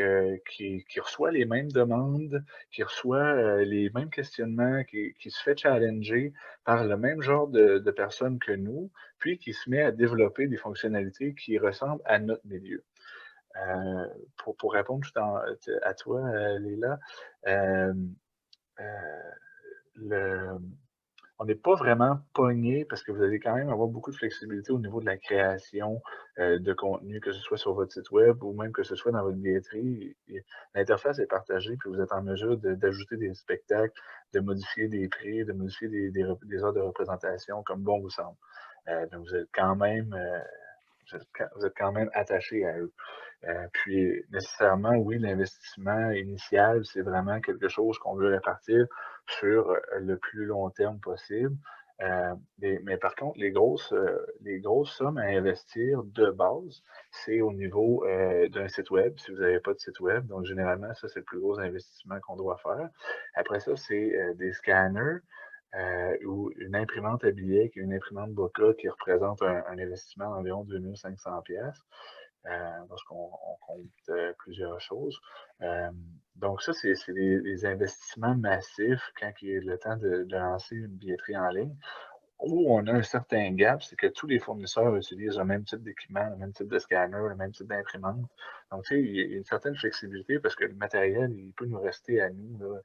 qui reçoit les mêmes demandes, qui reçoit les mêmes questionnements, qui se fait challenger par le même genre de personnes que nous, puis qui se met à développer des fonctionnalités qui ressemblent à notre milieu. Pour répondre à toi, Léla, on n'est pas vraiment pogné parce que vous allez quand même avoir beaucoup de flexibilité au niveau de la création de contenu, que ce soit sur votre site web ou même que ce soit dans votre billetterie. L'interface est partagée, puis vous êtes en mesure d'ajouter des spectacles, de modifier des prix, de modifier des heures de représentation comme bon vous semble. Donc vous êtes quand même attaché à eux. Puis, nécessairement, oui, l'investissement initial, c'est vraiment quelque chose qu'on veut répartir sur le plus long terme possible. Mais par contre, les grosses sommes à investir de base, c'est au niveau d'un site web, si vous n'avez pas de site web. Donc, généralement, ça, c'est le plus gros investissement qu'on doit faire. Après ça, c'est des scanners. Ou une imprimante à billets, qui est une imprimante Boca qui représente un investissement d'environ 2500$. Lorsqu'on compte plusieurs choses. Donc ça, c'est des investissements massifs quand il est le temps de lancer une billetterie en ligne. Où on a un certain gap, c'est que tous les fournisseurs utilisent le même type d'équipement, le même type de scanner, le même type d'imprimante. Donc, tu sais, il y a une certaine flexibilité parce que le matériel, il peut nous rester à nous là,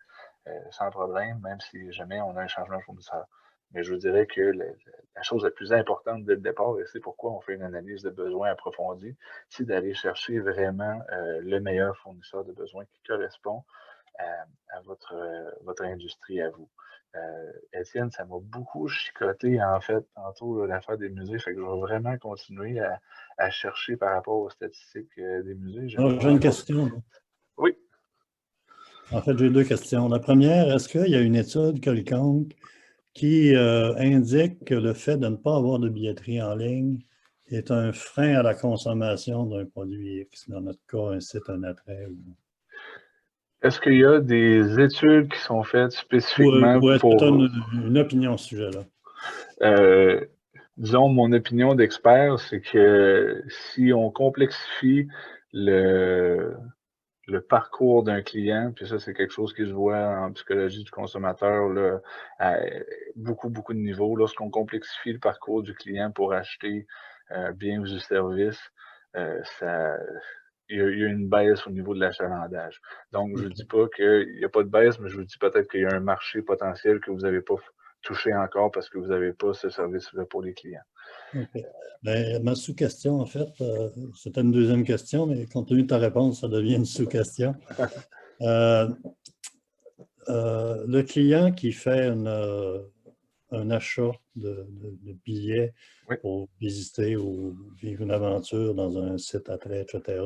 sans problème, même si jamais on a un changement de fournisseur. Mais je vous dirais que la chose la plus importante dès le départ, et c'est pourquoi on fait une analyse de besoins approfondie, c'est d'aller chercher vraiment le meilleur fournisseur de besoins qui correspond à votre industrie à vous. Étienne, ça m'a beaucoup chicoté, en fait, tantôt, l'affaire des musées. Fait que je vais vraiment continuer à chercher par rapport aux statistiques des musées. J'ai une question. Oui. En fait, j'ai 2 questions. La première, est-ce qu'il y a une étude quelconque qui indique que le fait de ne pas avoir de billetterie en ligne est un frein à la consommation d'un produit X, dans notre cas, un site, un attrait? Est-ce qu'il y a des études qui sont faites spécifiquement pour... pour... une opinion à ce sujet-là? Disons, mon opinion d'expert, c'est que si on complexifie le parcours d'un client, puis ça, c'est quelque chose qui se voit en psychologie du consommateur là, à beaucoup de niveaux. Lorsqu'on complexifie le parcours du client pour acheter bien ou du service, il y a une baisse au niveau de l'achalandage. Donc, je ne dis pas qu'il n'y a pas de baisse, mais je vous dis peut-être qu'il y a un marché potentiel que vous n'avez pas touché encore parce que vous n'avez pas ce service-là pour les clients. OK. Bien, ma sous-question, en fait, c'était une deuxième question, mais compte tenu de ta réponse, ça devient une sous-question. Le client qui fait un achat de billets pour visiter ou vivre une aventure dans un site attrait, etc.,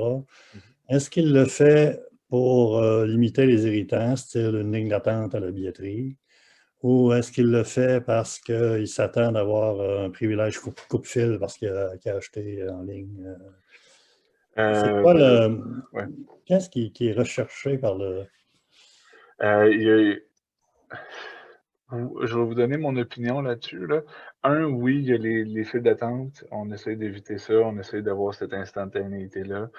est-ce qu'il le fait pour limiter les irritants, style une ligne d'attente à la billetterie, ou est-ce qu'il le fait parce qu'il s'attend d'avoir un privilège coupe-fil parce qu'il a acheté en ligne? C'est quoi qu'est-ce qui est recherché par le... Je vais vous donner mon opinion là-dessus. Là. Oui, il y a les files d'attente. On essaie d'éviter ça. On essaie d'avoir cette instantanéité-là.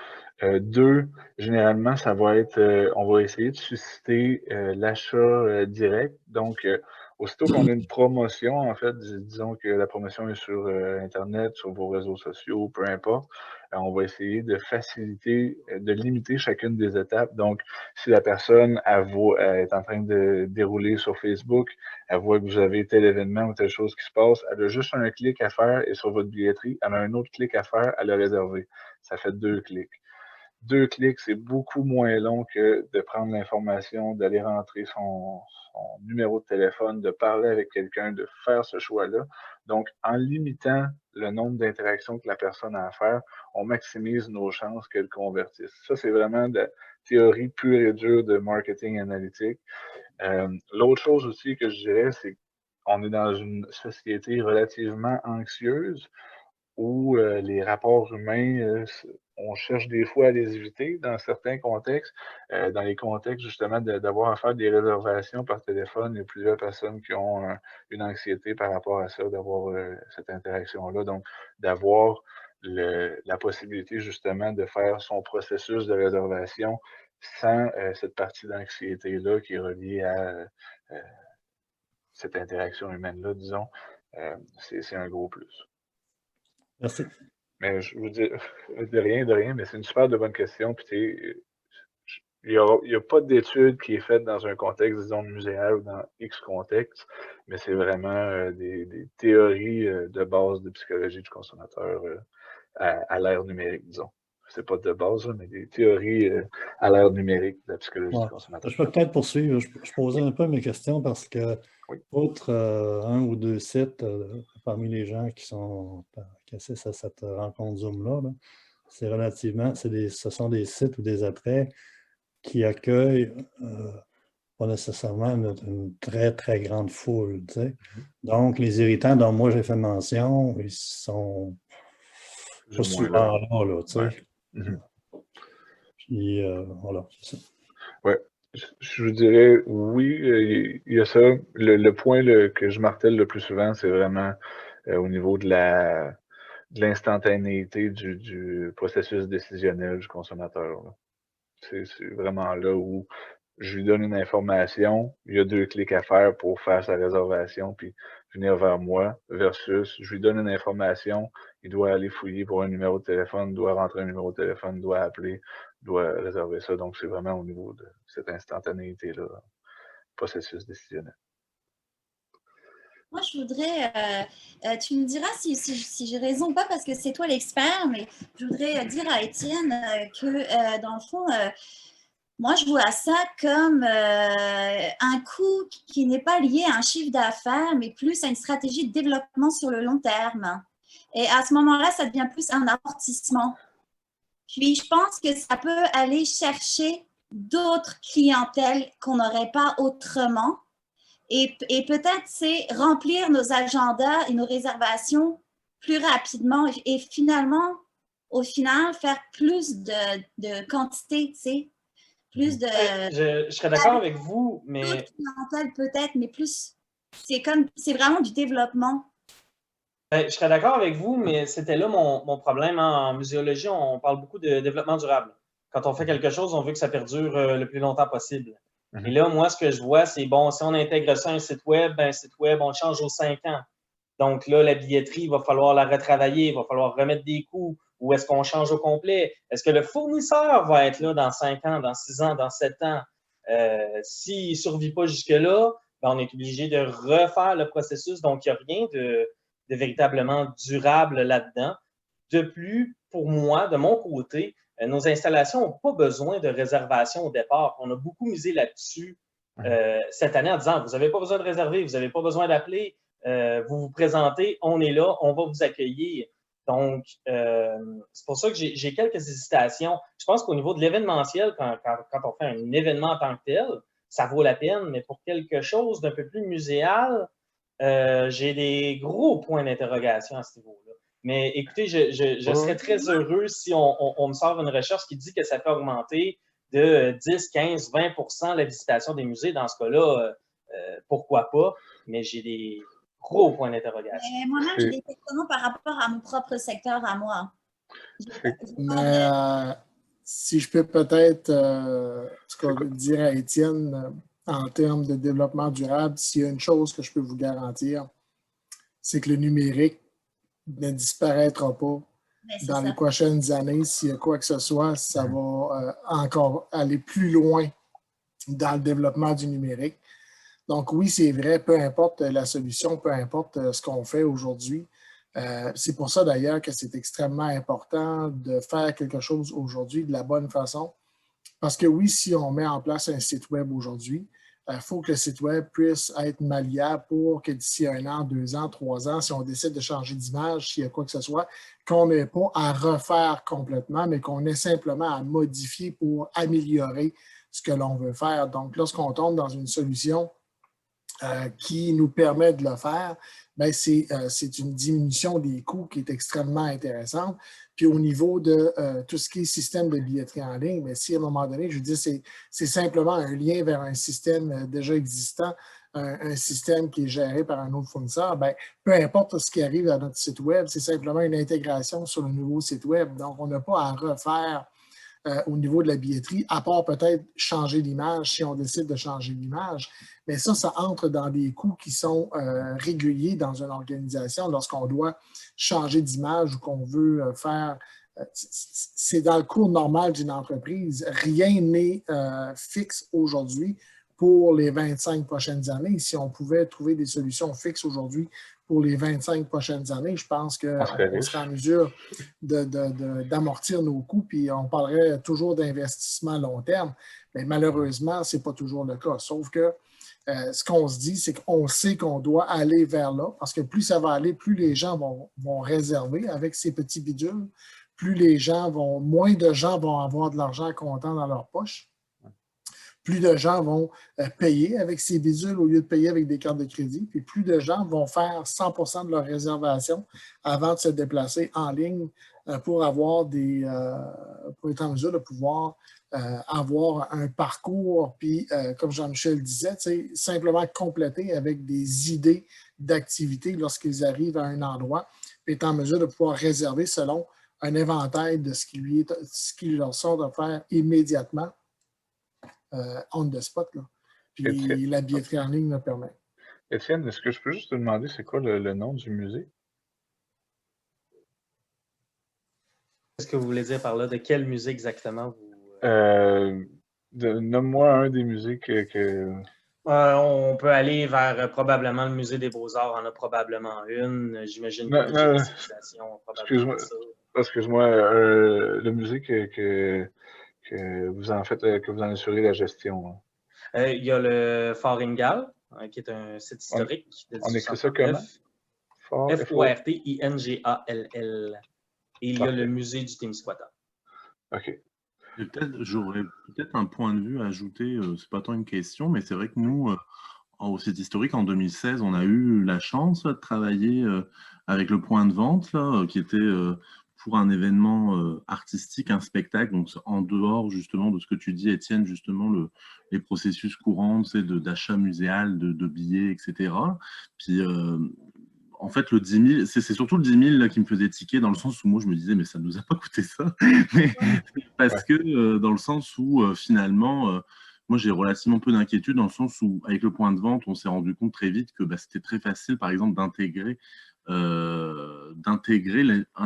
2, généralement, ça va être, on va essayer de susciter l'achat direct. Donc, aussitôt qu'on a une promotion, en fait, disons que la promotion est sur Internet, sur vos réseaux sociaux, peu importe, on va essayer de faciliter, de limiter chacune des étapes. Donc, si la personne elle est en train de dérouler sur Facebook, elle voit que vous avez tel événement ou telle chose qui se passe, elle a juste un clic à faire et sur votre billetterie, elle a un autre clic à faire, elle a réservé. Ça fait 2 clics. 2 clics, c'est beaucoup moins long que de prendre l'information, d'aller rentrer son numéro de téléphone, de parler avec quelqu'un, de faire ce choix-là. Donc, en limitant le nombre d'interactions que la personne a à faire, on maximise nos chances qu'elle convertisse. Ça, c'est vraiment de la théorie pure et dure de marketing analytique. L'autre chose aussi que je dirais, c'est qu'on est dans une société relativement anxieuse où les rapports humains, on cherche des fois à les éviter dans certains contextes. Dans les contextes, justement, d'avoir à faire des réservations par téléphone, il y a plusieurs personnes qui ont une anxiété par rapport à ça, d'avoir cette interaction-là. Donc, d'avoir la possibilité, justement, de faire son processus de réservation sans cette partie d'anxiété-là qui est reliée à cette interaction humaine-là, disons, c'est un gros plus. Merci. Mais je vous dis, de rien, mais c'est une super de bonne question. Puis il n'y a pas d'étude qui est faite dans un contexte, disons, muséal ou dans X contexte, mais c'est vraiment des théories de base de psychologie du consommateur à l'ère numérique, disons. C'est pas de base, mais des théories à l'ère numérique de la psychologie du consommateur. Je peux peut-être poursuivre. Je posais un peu mes questions parce que, outre 1 ou 2 sites parmi les gens qui assistent à cette rencontre Zoom-là, ce sont des sites ou des attraits qui accueillent pas nécessairement une très, très grande foule. Tu sais. Donc, les irritants dont moi j'ai fait mention, ils sont pas souvent là, tu sais. Puis, voilà, c'est ça. Oui, je vous dirais, oui, il y a ça. Le point que je martèle le plus souvent, c'est vraiment au niveau de l'instantanéité du processus décisionnel du consommateur. C'est vraiment là où je lui donne une information, il y a 2 clics à faire pour faire sa réservation, puis venir vers moi, versus je lui donne une information, il doit aller fouiller pour un numéro de téléphone, doit rentrer un numéro de téléphone, doit appeler, doit réserver ça. Donc, c'est vraiment au niveau de cette instantanéité-là, processus décisionnel. Moi, je voudrais, tu me diras si j'ai raison ou pas, parce que c'est toi l'expert, mais je voudrais dire à Étienne que, dans le fond, moi, je vois ça comme un coût qui n'est pas lié à un chiffre d'affaires, mais plus à une stratégie de développement sur le long terme. Et à ce moment-là, ça devient plus un amortissement. Puis, je pense que ça peut aller chercher d'autres clientèles qu'on n'aurait pas autrement. Et peut-être, c'est remplir nos agendas et nos réservations plus rapidement et finalement, au final, faire plus de quantité, tu sais. Plus de... Je serais d'accord avec vous, mais... clientèle peut-être, mais plus... C'est vraiment du développement. Je serais d'accord avec vous, mais c'était là mon problème. En muséologie, on parle beaucoup de développement durable. Quand on fait quelque chose, on veut que ça perdure le plus longtemps possible. Et là, moi, ce que je vois, c'est bon, si on intègre ça à un site web, on le change aux 5 ans. Donc là, la billetterie, il va falloir la retravailler, il va falloir remettre des coûts. Ou est-ce qu'on change au complet? Est-ce que le fournisseur va être là dans 5 ans, dans 6 ans, dans 7 ans? S'il ne survit pas jusque-là, on est obligé de refaire le processus. Donc, il n'y a rien de véritablement durable là-dedans. De plus, pour moi, de mon côté, nos installations n'ont pas besoin de réservation au départ. On a beaucoup misé là-dessus cette année en disant, vous n'avez pas besoin de réserver, vous n'avez pas besoin d'appeler, vous vous présentez, on est là, on va vous accueillir. Donc, c'est pour ça que j'ai quelques hésitations. Je pense qu'au niveau de l'événementiel, quand on fait un événement en tant que tel, ça vaut la peine, mais pour quelque chose d'un peu plus muséal, j'ai des gros points d'interrogation à ce niveau-là. Mais écoutez, je serais très heureux si on me sort une recherche qui dit que ça peut augmenter de 10, 15, 20% la visitation des musées. Dans ce cas-là, pourquoi pas? Mais j'ai des gros points d'interrogation. Moi-même, j'ai des questions par rapport à mon propre secteur à moi. Mais si je peux peut-être dire à Étienne, en termes de développement durable, s'il y a une chose que je peux vous garantir, c'est que le numérique ne disparaîtra pas dans les prochaines années. S'il y a quoi que ce soit, ça va encore aller plus loin dans le développement du numérique. Donc oui, c'est vrai, peu importe la solution, peu importe ce qu'on fait aujourd'hui. C'est pour ça d'ailleurs que c'est extrêmement important de faire quelque chose aujourd'hui de la bonne façon. Parce que oui, si on met en place un site web aujourd'hui, il faut que le site web puisse être malléable pour que d'ici 1 an, 2 ans, 3 ans, si on décide de changer d'image, s'il y a quoi que ce soit, qu'on n'ait pas à refaire complètement, mais qu'on ait simplement à modifier pour améliorer ce que l'on veut faire. Donc, lorsqu'on tombe dans une solution qui nous permet de le faire, bien, c'est une diminution des coûts qui est extrêmement intéressante. Puis au niveau de tout ce qui est système de billetterie en ligne, bien, si à un moment donné, je veux dire, c'est simplement un lien vers un système déjà existant, un système qui est géré par un autre fournisseur, bien, peu importe ce qui arrive à notre site web, c'est simplement une intégration sur le nouveau site web. Donc, on n'a pas à refaire au niveau de la billetterie, à part peut-être changer l'image si on décide de changer l'image. Mais ça entre dans des coûts qui sont réguliers dans une organisation lorsqu'on doit changer d'image ou qu'on veut faire. C'est dans le cours normal d'une entreprise. Rien n'est fixe aujourd'hui pour les 25 prochaines années. Si on pouvait trouver des solutions fixes aujourd'hui pour les 25 prochaines années, je pense qu'on serait en mesure d'amortir nos coûts, puis on parlerait toujours d'investissement à long terme. Mais malheureusement, ce n'est pas toujours le cas. Sauf que ce qu'on se dit, c'est qu'on sait qu'on doit aller vers là, parce que plus ça va aller, plus les gens vont réserver avec ces petits bidules, plus moins de gens vont avoir de l'argent comptant dans leur poche. Plus de gens vont payer avec ces bidules au lieu de payer avec des cartes de crédit. Puis plus de gens vont faire 100% de leur réservation avant de se déplacer en ligne pour pour être en mesure de pouvoir avoir un parcours. Puis, comme Jean-Michel disait, simplement compléter avec des idées d'activités lorsqu'ils arrivent à un endroit, puis être en mesure de pouvoir réserver selon un éventail de ce qui leur sort de faire immédiatement. On the spot, là. Puis Étienne, la billetterie en ligne le permet. Étienne, est-ce que je peux juste te demander c'est quoi le nom du musée? Qu'est-ce que vous voulez dire par là? De quel musée exactement vous... Nomme-moi un des musées que... on peut aller vers probablement le musée des Beaux-Arts, en a probablement une. J'imagine que la civilisation probablement ça. Excuse-moi, le musée que vous en faites, que vous en assurez la gestion. Il y a le Fort Ingalls, qui est un site historique. On écrit ça comment? F-O-R-T-I-N-G-A-L-L. Et il y a le musée du Témiscouata. OK. J'aurais peut-être un point de vue à ajouter, c'est pas tant une question, mais c'est vrai que nous, au site historique, en 2016, on a eu la chance de travailler avec le point de vente, là, qui était pour un événement artistique, un spectacle, donc en dehors justement de ce que tu dis, Étienne, justement les processus courants d'achat muséal, de billets, etc. Puis en fait, le 10 000, c'est surtout le 10 000 là, qui me faisait tiquer, dans le sens où moi je me disais mais ça ne nous a pas coûté ça, mais parce que dans le sens où finalement moi j'ai relativement peu d'inquiétude, dans le sens où avec le point de vente on s'est rendu compte très vite que c'était très facile par exemple d'intégrer un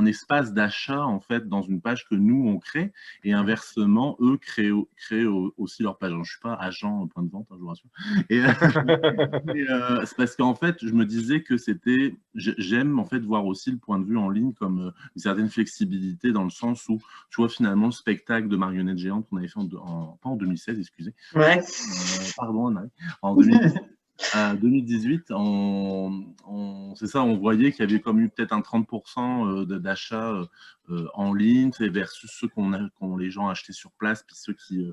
espace d'achat en fait dans une page que nous on crée, et inversement eux créent aussi leur page. Alors, je suis pas agent point de vente, hein, je vous rassure. Et c'est parce qu'en fait je me disais que j'aime en fait voir aussi le point de vue en ligne comme une certaine flexibilité, dans le sens où tu vois finalement le spectacle de marionnettes géantes qu'on avait fait pas en 2016, excusez. Ouais. Pardon, Anne-Marie. En 2016. À 2018, c'est ça, on voyait qu'il y avait comme eu peut-être un 30% d'achats en ligne versus ceux qu'on les gens achetaient sur place, puis ceux qui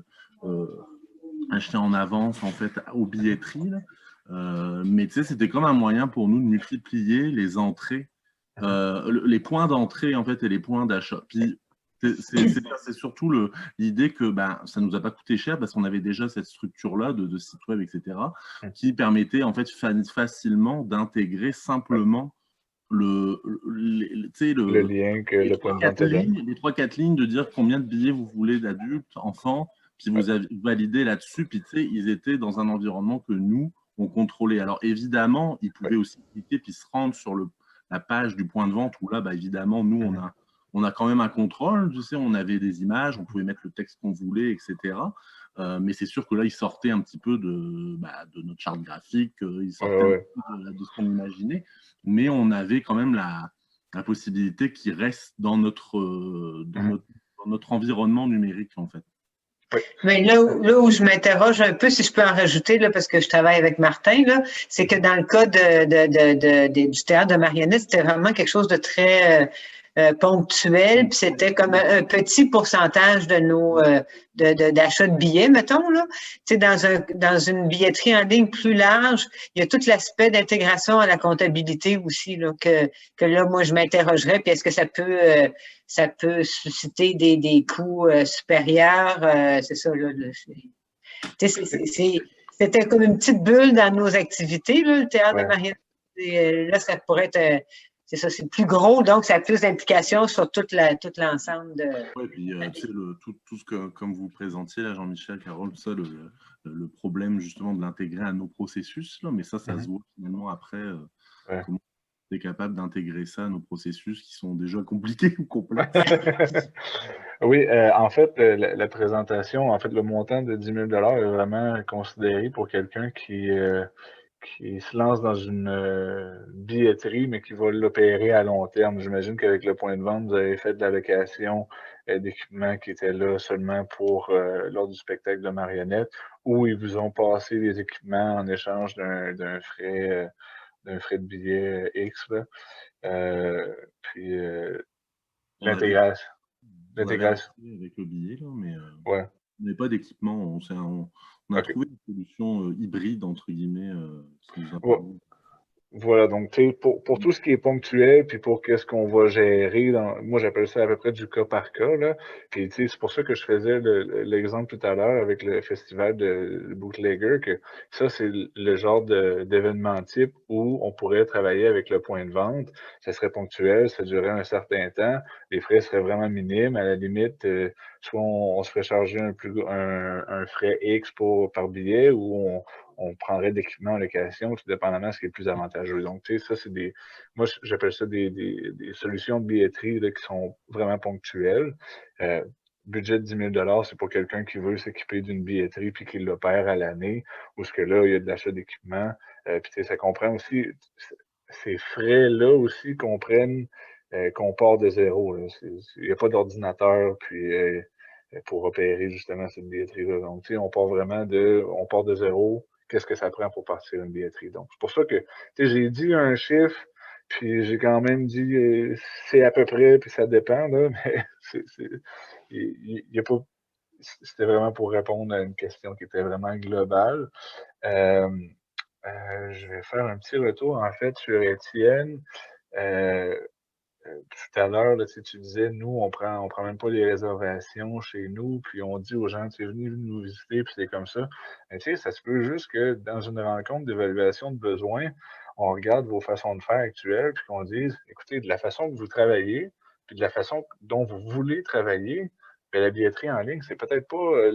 achetaient en avance en fait aux billetteries. Mais tu sais, c'était comme un moyen pour nous de multiplier les entrées, les points d'entrée en fait et les points d'achat. Puis c'est surtout l'idée que ça ne nous a pas coûté cher parce qu'on avait déjà cette structure-là de site web, etc., qui permettait en fait facilement d'intégrer simplement le lien que le point de vente donne. Les 3-4 lignes de dire combien de billets vous voulez d'adultes, enfants, puis vous avez validé là-dessus, puis ils étaient dans un environnement que nous, on contrôlait. Alors évidemment, ils pouvaient aussi cliquer puis se rendre sur la page du point de vente où là, évidemment, nous, on a quand même un contrôle, on avait des images, on pouvait mettre le texte qu'on voulait, etc. Mais c'est sûr que là, ils sortaient un petit peu de notre charte graphique, ils sortaient un peu de ce qu'on imaginait, mais on avait quand même la possibilité qu'ils restent dans notre environnement numérique, en fait. Mais là où je m'interroge un peu, si je peux en rajouter, là, parce que je travaille avec Martin, c'est que dans le cas du théâtre de marionnettes, c'était vraiment quelque chose de très ponctuel, puis c'était comme un petit pourcentage de nos d'achat de billets, mettons, là. Tu sais, dans une billetterie en ligne plus large, il y a tout l'aspect d'intégration à la comptabilité aussi, là, que là, moi, je m'interrogerais, puis est-ce que ça peut susciter des coûts supérieurs, c'est ça, là. C'était comme une petite bulle dans nos activités, là, le théâtre de marionnettes. Là, ça pourrait être... c'est ça, c'est plus gros, donc ça a plus d'implications sur tout l'ensemble de... Oui, puis tout ce que, comme vous présentiez, là, Jean-Michel, Carole, ça, le problème justement de l'intégrer à nos processus, là, mais ça se voit finalement après comment on est capable d'intégrer ça à nos processus qui sont déjà compliqués ou complexes. Oui, en fait, la présentation, en fait, le montant de 10 000 est vraiment considéré pour quelqu'un qui se lance dans une billetterie, mais qui va l'opérer à long terme. J'imagine qu'avec le point de vente, vous avez fait de la location d'équipements qui étaient là seulement pour lors du spectacle de marionnettes, ou ils vous ont passé des équipements en échange d'un frais de billet X. Là. Puis l'intégration. Avec le billet, là, mais on n'avait pas d'équipement. On a trouvé une solution hybride, entre guillemets, qui nous a permis. Voilà, donc pour tout ce qui est ponctuel, puis pour qu'est-ce qu'on va gérer, moi j'appelle ça à peu près du cas par cas, là. Puis c'est pour ça que je faisais l'exemple tout à l'heure avec le festival de Bootlegger, que ça c'est le genre d'événement type où on pourrait travailler avec le point de vente. Ça serait ponctuel, ça durerait un certain temps, les frais seraient vraiment minimes, à la limite, soit on se ferait charger un frais X par billet, ou on prendrait d'équipements en location, tout dépendamment de ce qui est le plus avantageux. Donc, tu sais, ça, c'est moi, j'appelle ça des solutions de billetterie là, qui sont vraiment ponctuelles. Budget de 10 000 c'est pour quelqu'un qui veut s'équiper d'une billetterie puis qui l'opère à l'année, ou ce que là, il y a de l'achat d'équipement. Puis, tu sais, ça comprend aussi, ces frais-là aussi comprennent qu'on part de zéro. Il n'y a pas d'ordinateur, puis pour opérer justement cette billetterie-là. Donc, tu sais, on part de zéro. Qu'est-ce que ça prend pour partir une billetterie. Donc, c'est pour ça que j'ai dit un chiffre, puis j'ai quand même dit c'est à peu près, puis ça dépend, là, mais c'était vraiment pour répondre à une question qui était vraiment globale. Je vais faire un petit retour, en fait, sur Étienne. Tout à l'heure, tu disais, nous, on prend même pas les réservations chez nous, puis on dit aux gens, tu es venu nous visiter, puis c'est comme ça. Mais tu sais, ça se peut juste que dans une rencontre d'évaluation de besoins, on regarde vos façons de faire actuelles, puis qu'on dise, écoutez, de la façon que vous travaillez, puis de la façon dont vous voulez travailler, bien, la billetterie en ligne, c'est peut-être pas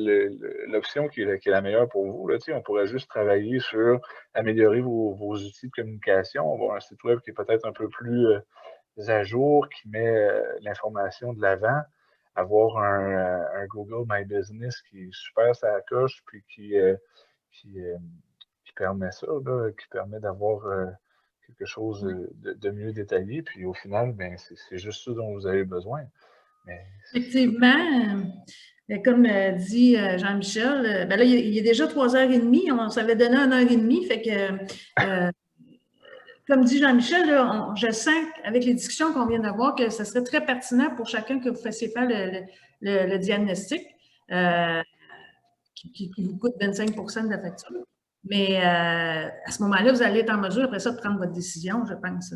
l'option qui est la meilleure pour vous. Là, on pourrait juste travailler sur améliorer vos outils de communication, avoir un site web qui est peut-être un peu plus à jour, qui met l'information de l'avant, avoir un Google My Business qui est super ça la coche, puis qui permet ça, là, qui permet d'avoir quelque chose de mieux détaillé, puis au final, ben, c'est juste ça dont vous avez besoin. Effectivement, comme dit Jean-Michel, ben là, il est déjà 3h30, on s'avait donné 1h30, fait que, comme dit Jean-Michel, je sens avec les discussions qu'on vient d'avoir que ce serait très pertinent pour chacun que vous fassiez faire le diagnostic qui vous coûte 25 de la facture. Mais à ce moment-là, vous allez être en mesure, après ça, de prendre votre décision, je pense.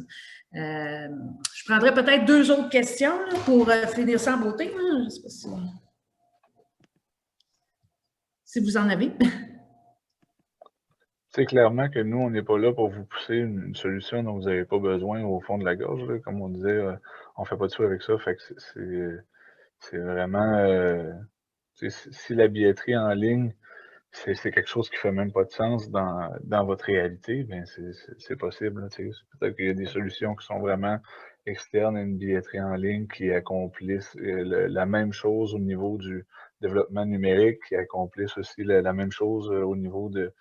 Je prendrais peut-être 2 autres questions là, pour finir ça en beauté. Je ne sais pas si vous en avez. C'est clairement que nous, on n'est pas là pour vous pousser une solution dont vous n'avez pas besoin au fond de la gorge. Là. Comme on disait, on ne fait pas de sous avec ça. Fait que c'est vraiment... si la billetterie en ligne, c'est quelque chose qui ne fait même pas de sens dans votre réalité, bien c'est possible. Peut-être qu'il y a des solutions qui sont vraiment externes à une billetterie en ligne qui accomplissent la même chose au niveau du développement numérique, qui accomplissent aussi la même chose au niveau de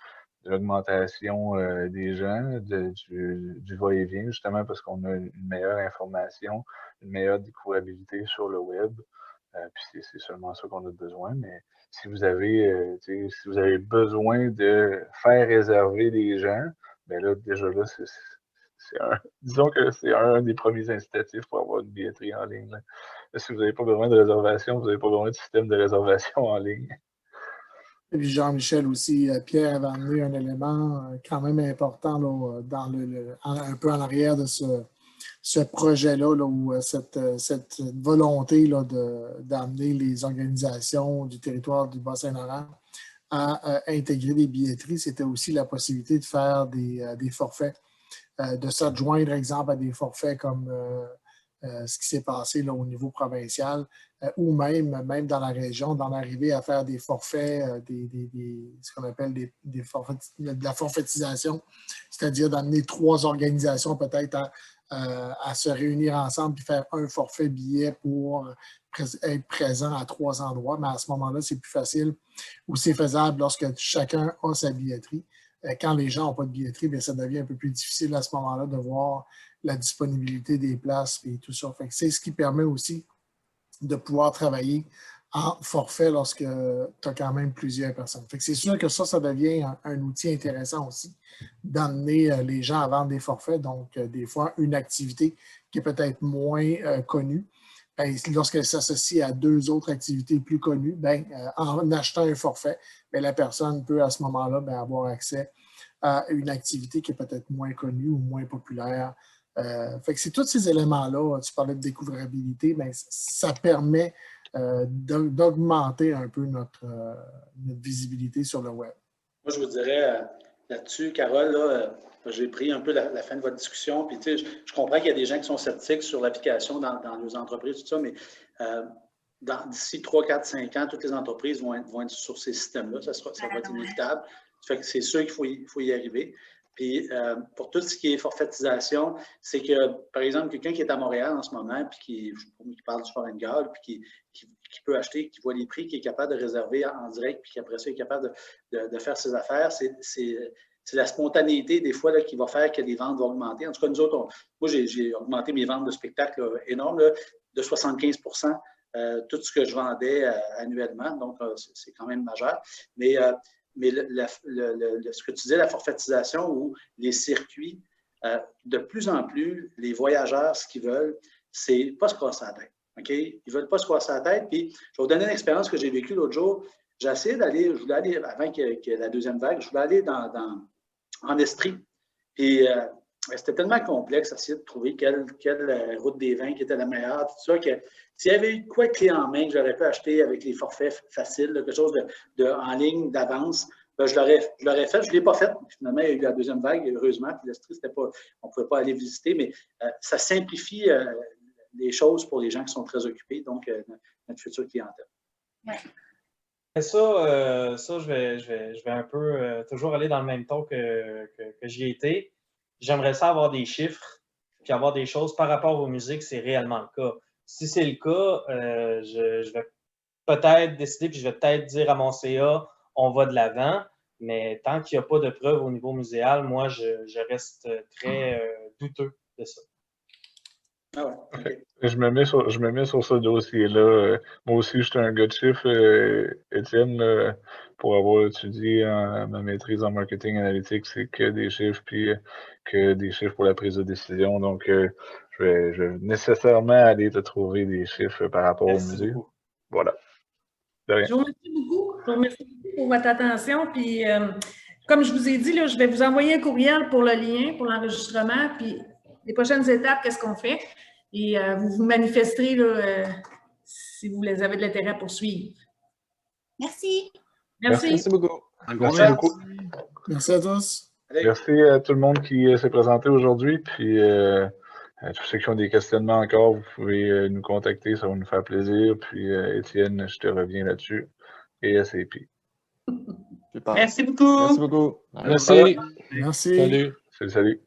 l'augmentation des gens, du va-et-vient, justement parce qu'on a une meilleure information, une meilleure découvrabilité sur le web. Puis c'est seulement ça qu'on a besoin. Mais si vous avez, si vous avez besoin de faire réserver des gens, bien là, déjà là, disons que c'est un des premiers incitatifs pour avoir une billetterie en ligne. Là, si vous n'avez pas besoin de réservation, vous n'avez pas besoin de système de réservation en ligne. Et puis Jean-Michel aussi, Pierre avait amené un élément quand même important là, dans un peu en arrière de ce projet-là, là, où cette volonté là, d'amener les organisations du territoire du Bas-Saint-Laurent à intégrer des billetteries, c'était aussi la possibilité de faire des forfaits, de s'adjoindre, exemple, à des forfaits comme ce qui s'est passé là, au niveau provincial, ou même dans la région, d'en arriver à faire des forfaits, ce qu'on appelle de la forfaitisation, c'est-à-dire d'amener 3 organisations peut-être à se réunir ensemble et faire un forfait billet pour être présent à 3 endroits. Mais à ce moment-là, c'est plus facile ou c'est faisable lorsque chacun a sa billetterie. Quand les gens n'ont pas de billetterie, bien, ça devient un peu plus difficile à ce moment-là de voir la disponibilité des places et tout ça. C'est ce qui permet aussi de pouvoir travailler en forfait lorsque tu as quand même plusieurs personnes. C'est sûr que ça devient un outil intéressant aussi d'amener les gens à vendre des forfaits. Donc, des fois, une activité qui est peut-être moins connue, bien, lorsqu'elle s'associe à 2 autres activités plus connues, bien, en achetant un forfait, bien, la personne peut à ce moment-là bien, avoir accès à une activité qui est peut-être moins connue ou moins populaire. C'est tous ces éléments-là, tu parlais de découvrabilité, bien, ça permet d'augmenter un peu notre visibilité sur le web. Moi, je vous dirais là-dessus, Carole, là, j'ai pris un peu la fin de votre discussion, puis je comprends qu'il y a des gens qui sont sceptiques sur l'application dans nos entreprises, tout ça, mais d'ici 3, 4, 5 ans, toutes les entreprises vont être sur ces systèmes-là, ça va être inévitable. C'est sûr qu'il faut y arriver. Puis pour tout ce qui est forfaitisation, c'est que, par exemple, quelqu'un qui est à Montréal en ce moment, puis qui parle du Foreign Guard, puis qui peut acheter, qui voit les prix, qui est capable de réserver en direct, puis qu'après ça, il est capable de faire ses affaires, c'est la spontanéité des fois là, qui va faire que les ventes vont augmenter. En tout cas, nous autres, moi, j'ai augmenté mes ventes de spectacles énormes, là, de 75 tout ce que je vendais annuellement, donc c'est quand même majeur. Mais ce que tu disais, la forfaitisation ou les circuits, de plus en plus, les voyageurs, ce qu'ils veulent, c'est pas se casser la tête. Okay? Ils ne veulent pas se casser la tête. Puis, je vais vous donner une expérience que j'ai vécue l'autre jour. J'ai essayé je voulais aller, avant qu'il y ait la deuxième vague, je voulais aller en Estrie. Puis, c'était tellement complexe d'essayer de trouver quelle route des vins qui était la meilleure, tout ça, que s'il y avait eu quoi clé en main que j'aurais pu acheter avec les forfaits faciles, quelque chose en ligne d'avance, ben, je l'aurais fait. Je ne l'ai pas fait. Finalement, il y a eu la deuxième vague, heureusement. Puis l'Estrie, on ne pouvait pas aller visiter, mais ça simplifie les choses pour les gens qui sont très occupés, donc notre future clientèle. Ouais. Ça, je vais un peu toujours aller dans le même ton que j'y ai été. J'aimerais ça avoir des chiffres, puis avoir des choses par rapport aux musiques, c'est réellement le cas. Si c'est le cas, je vais peut-être décider, puis je vais peut-être dire à mon CA, on va de l'avant, mais tant qu'il n'y a pas de preuves au niveau muséal, moi, je reste très douteux de ça. Ah ouais, okay. Je me mets sur ce dossier-là. Moi aussi, je suis un gars de chiffres, Étienne, pour avoir étudié ma maîtrise en marketing analytique, c'est que des chiffres, puis que des chiffres pour la prise de décision. Donc, je vais nécessairement aller te trouver des chiffres par rapport au musée. Beaucoup. Voilà. De rien. Je vous remercie beaucoup. Je vous remercie beaucoup pour votre attention. Puis, comme je vous ai dit, là, je vais vous envoyer un courriel pour le lien, pour l'enregistrement. Puis, les prochaines étapes, qu'est-ce qu'on fait? Et vous vous manifesterez là, si vous avez de l'intérêt à poursuivre. Merci. Merci. Merci beaucoup. Merci beaucoup. Merci à tous. Allez. Merci à tout le monde qui s'est présenté aujourd'hui. Puis, tous ceux qui ont des questionnements encore, vous pouvez nous contacter, ça va nous faire plaisir. Puis, Étienne, je te reviens là-dessus. Et SAP. Super. Merci beaucoup. Merci beaucoup. Merci. Merci. Salut. Salut.